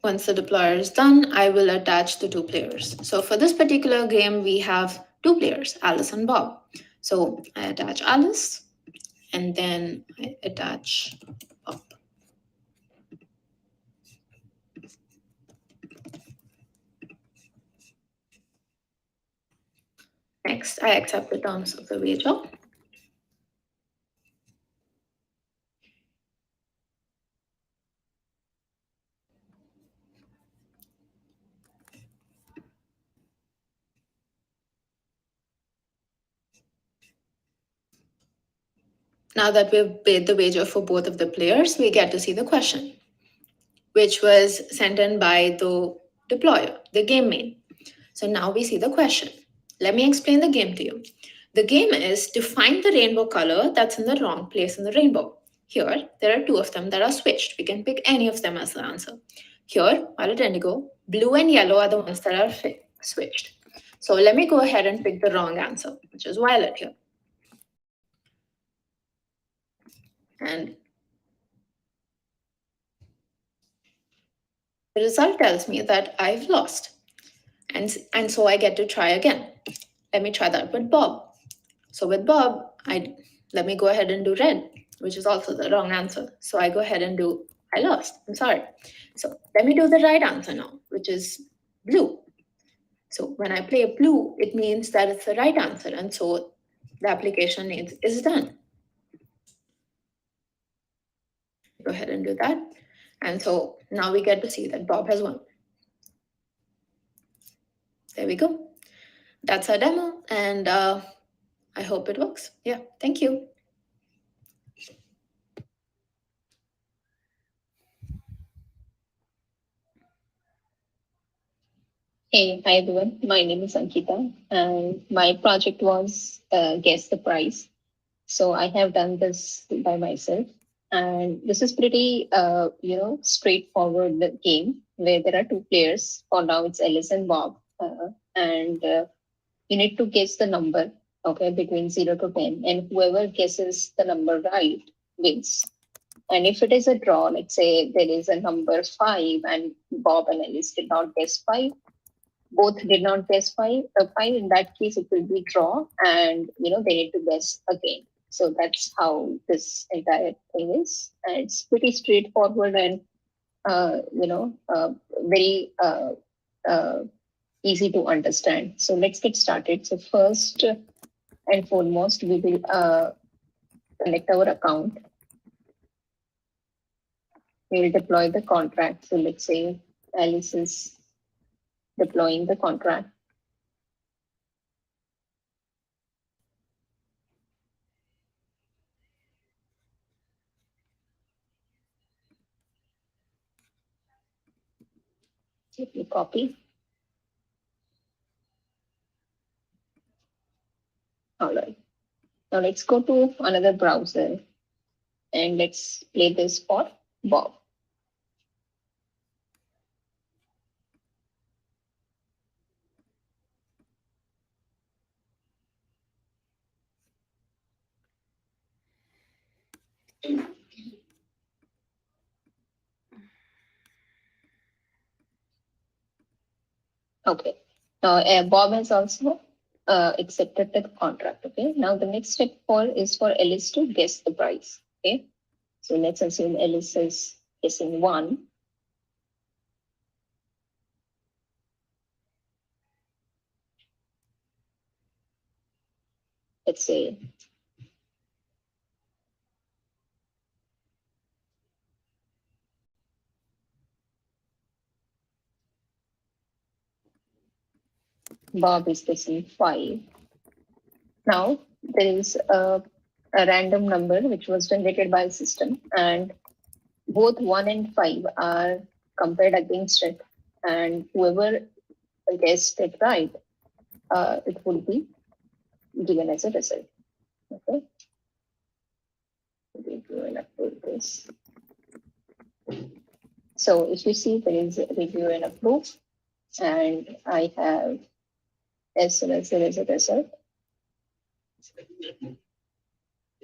Once the deployer is done, I will attach the two players. So for this particular game, we have two players, Alice and Bob. So I attach Alice and then I attach Bob. Next, I accept the terms of the wager. Now that we've paid the wager for both of the players, we get to see the question, which was sent in by the deployer, the game main. So now we see the question. Let me explain the game to you. The game is to find the rainbow color that's in the wrong place in the rainbow. Here, there are two of them that are switched. We can pick any of them as the answer. Here, violet indigo, blue and yellow are the ones that are switched. So let me go ahead and pick the wrong answer, which is violet here. And the result tells me that I've lost. And so I get to try again. Let me try that with Bob. So with Bob, let me go ahead and do red, which is also the wrong answer. So I go ahead and do, I lost, I'm sorry. So let me do the right answer now, which is blue. So when I play blue, it means that it's the right answer. And so the application is done. Go ahead and do that. And so now we get to see that Bob has won. There we go. That's our demo, and I hope it works. Yeah, thank you. Hey, hi everyone. My name is Ankita, and my project was Guess the Price. So I have done this by myself, and this is pretty, straightforward game where there are two players. For now, it's Alice and Bob, and you need to guess the number, okay, between 0 to 10, and whoever guesses the number right wins. And if it is a draw, let's say there is a number 5, and Bob and Alice did not guess 5. Both did not guess 5. In that case, it will be draw, and they need to guess again. So that's how this entire thing is, and it's pretty straightforward and very easy to understand. So let's get started. So first and foremost, we will connect our account. We will deploy the contract. So let's say Alice is deploying the contract. Simply copy. All right. Now let's go to another browser and let's play this for Bob. Okay. Now Bob has also accepted the contract. Okay. Now the next step is for Alice to guess the price. Okay. So let's assume Alice is guessing 1. Let's say Bob is guessing 5. Now there is a random number which was generated by the system, and both 1 and 5 are compared against it, and whoever guessed it right, it would be given as a result. Okay. Review and upload this. So if you see, there is a review and approve, and I have as soon as there is a result.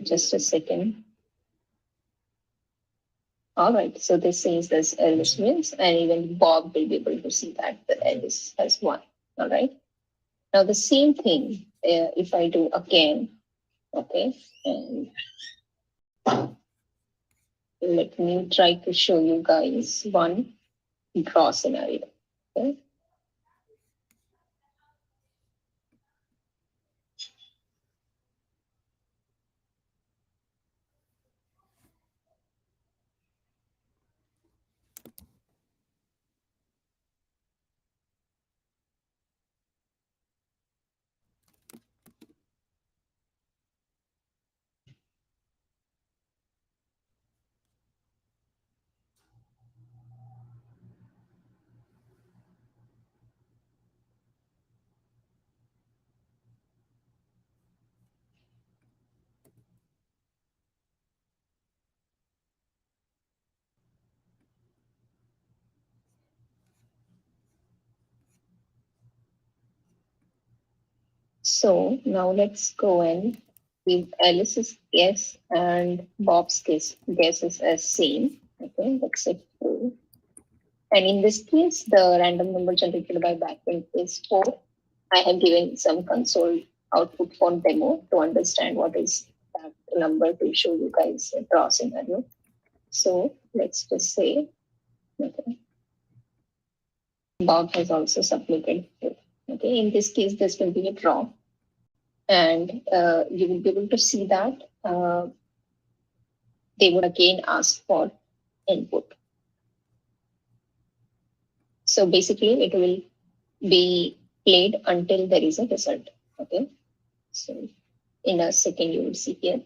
Just a second. All right, so this says this Alice wins, and even Bob will be able to see that the Alice has won. All right. Now the same thing, if I do again, okay, and let me try to show you guys one draw scenario. Okay. So now let's go and with Alice's guess and Bob's guesses as same. Okay, except 2. And in this case, the random number generated by backend is 4. I have given some console output for demo to understand what is that number to show you guys a draw scenario. So let's just say, okay, Bob has also submitted it. Okay, in this case, this will be a draw. And you will be able to see that they would again ask for input. So basically, it will be played until there is a result. Okay. So in a second, you will see here.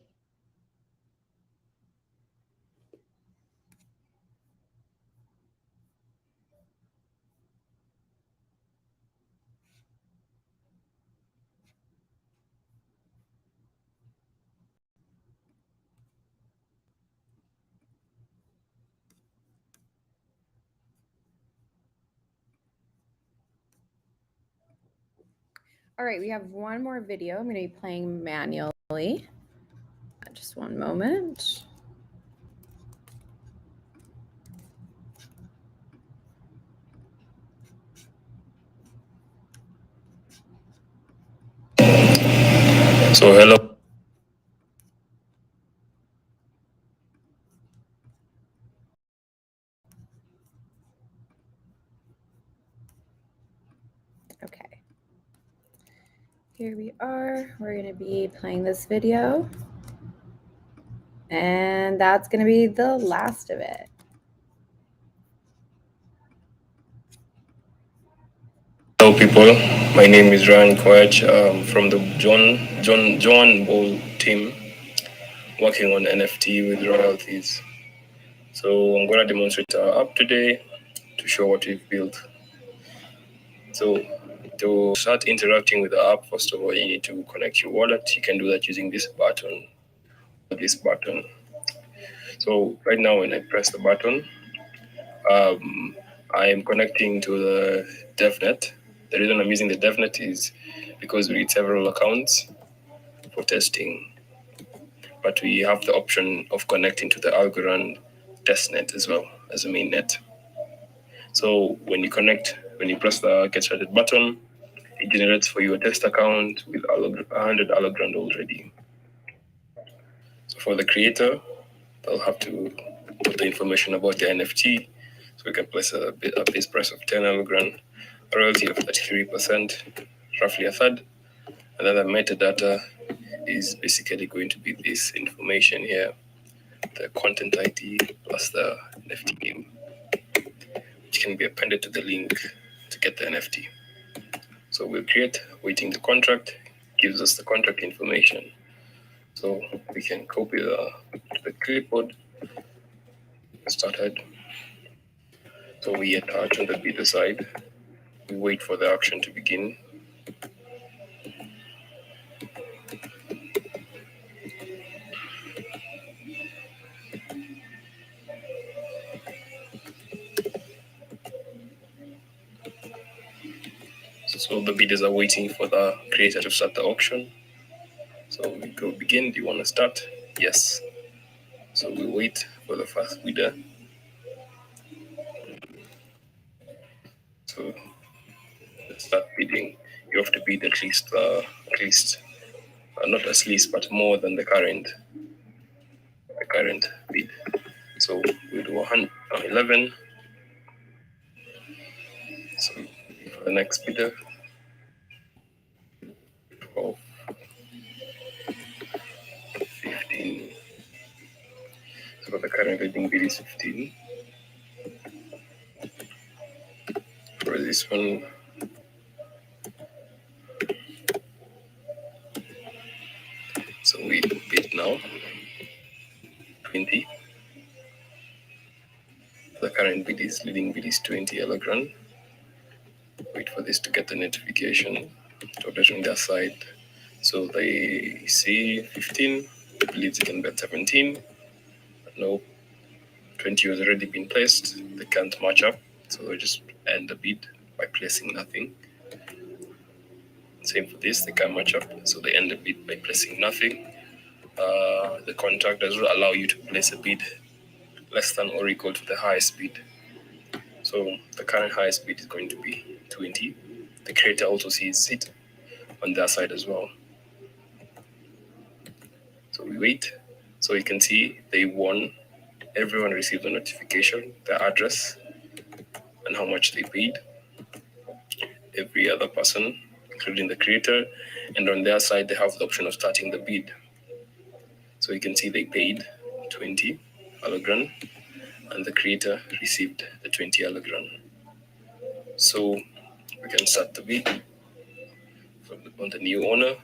All right, we have one more video I'm going to be playing manually. Just one moment. So hello. Okay. Here we are. We're going to be playing this video. And that's going to be the last of it. Hello people, my name is Ryan Koech from the John Ball team working on NFT with royalties. So I'm going to demonstrate our app today to show what we've built. So To start interacting with the app, first of all, you need to connect your wallet. You can do that using this button. So right now, when I press the button, I am connecting to the DevNet. The reason I'm using the DevNet is because we need several accounts for testing, but we have the option of connecting to the Algorand testnet as well as a main net. So when you press the Get Started button, it generates for you a test account with 100 Algorand already. So for the creator, they'll have to put the information about the NFT. So we can place a base price of 10 Algorand, a royalty of 33%, roughly a third. And then the metadata is basically going to be this information here, the content ID plus the NFT name, which can be appended to the link to get the NFT. So we'll create waiting the contract, gives us the contract information. So we can copy the clipboard, started. So we attach on the bidder side. We wait for the action to begin. So the bidders are waiting for the creator to start the auction. So we go begin. Do you want to start? Yes. So we wait for the first bidder. So let's start bidding. You have to bid at least not at least, but more than the current bid. So we do 11. So for the next bidder, 12, 15. So the current leading bid is 15. For this one, so we bid now 20. The current bid is leading bid is 20 Algorand. Wait for this to get the notification to update on their side. So they see 15, believes they can bet 17. But no, 20 has already been placed. They can't match up, so they just end the bid by placing nothing. Same for this, they can't match up, so they end the bid by placing nothing. The contract does not allow you to place a bid less than or equal to the highest bid. So the current highest bid is going to be 20. The creator also sees it on their side as well. So we wait. So you can see they won. Everyone received a notification, their address, and how much they paid. Every other person, including the creator, and on their side, they have the option of starting the bid. So you can see they paid 20 Algorand, and the creator received the 20 Algorand. So we can start the bid on the new owner.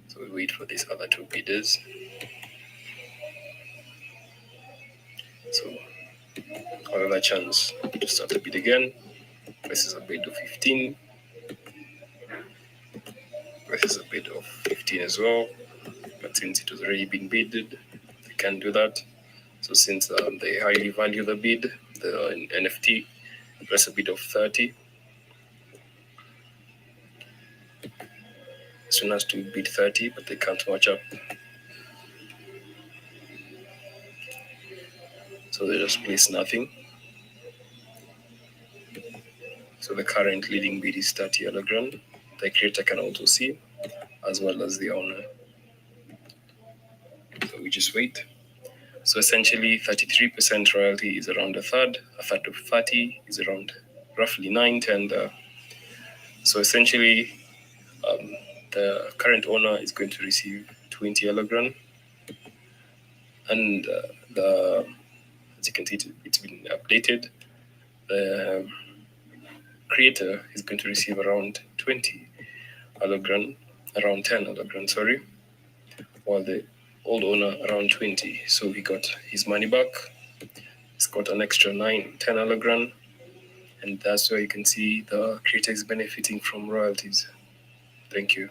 So we wait for these other two bidders. So another chance to start the bid again. This is a bid of 15. This is a bid of 15 as well. But since it was already been bidded, they can't do that. So since they highly value the bid, the NFT, press a bid of 30. As soon as to bid 30, but they can't match up. So they just place nothing. So the current leading bid is 30 Algorand. The creator can also see, as well as the owner. So we just wait. So essentially 33% royalty is around a third of 30 is around roughly 9, 10 there. So essentially the current owner is going to receive 20 Algorand, and as you can see, it's been updated. The creator is going to receive around 20 Algorand, around 10 Algorand, sorry, while the old owner around 20. So he got his money back. He's got an extra 10 Algorand, And that's where you can see the creators benefiting from royalties. Thank you.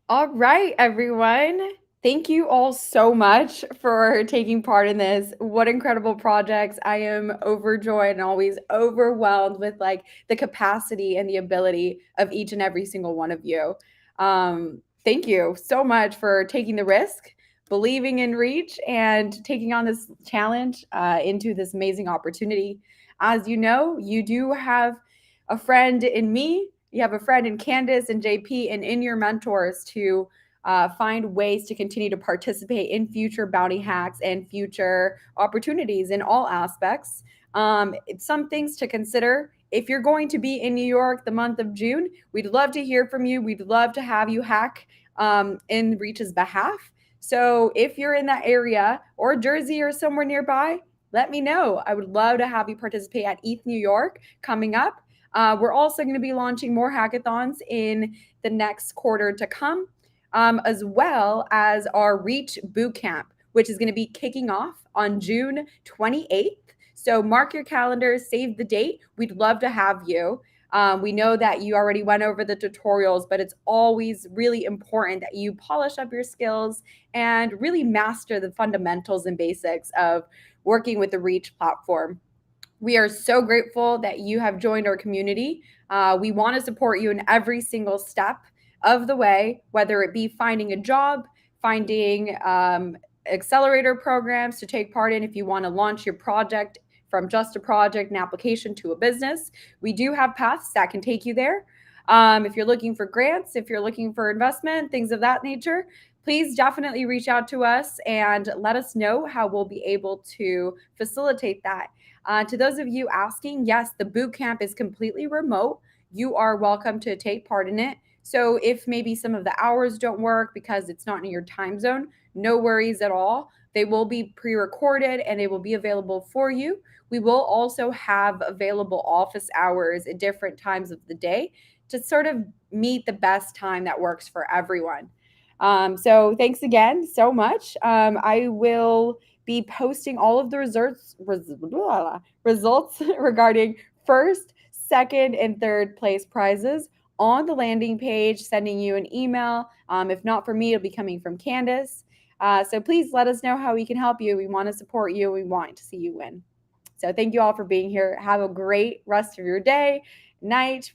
All right, everyone. Thank you all so much for taking part in this. What incredible projects. I am overjoyed and always overwhelmed with like the capacity and the ability of each and every single one of you. Thank you so much for taking the risk, believing in Reach, and taking on this challenge into this amazing opportunity. As you know, you do have a friend in me, you have a friend in Candace and JP, and in your mentors to find ways to continue to participate in future bounty hacks and future opportunities in all aspects. Some things to consider. If you're going to be in New York the month of June, we'd love to hear from you. We'd love to have you hack in Reach's behalf. So if you're in that area or Jersey or somewhere nearby, let me know. I would love to have you participate at ETH New York coming up. We're also going to be launching more hackathons in the next quarter to come. As well as our Reach Bootcamp, which is going to be kicking off on June 28th. So mark your calendars, save the date. We'd love to have you. We know that you already went over the tutorials, but it's always really important that you polish up your skills and really master the fundamentals and basics of working with the Reach platform. We are so grateful that you have joined our community. We want to support you in every single step of the way, whether it be finding a job, finding accelerator programs to take part in if you want to launch your project from just a project, an application to a business. We do have paths that can take you there. If you're looking for grants, if you're looking for investment, things of that nature, please definitely reach out to us and let us know how we'll be able to facilitate that. To those of you asking, yes, the bootcamp is completely remote. You are welcome to take part in it. So if maybe some of the hours don't work because it's not in your time zone, no worries at all. They will be pre-recorded and they will be available for you. We will also have available office hours at different times of the day to sort of meet the best time that works for everyone. So thanks again so much. I will be posting all of the results regarding first, second, and third place prizes on the landing page, sending you an email. If not from me, it'll be coming from Candace. So please let us know how we can help you. We want to support you. We want to see you win. So thank you all for being here. Have a great rest of your day, night,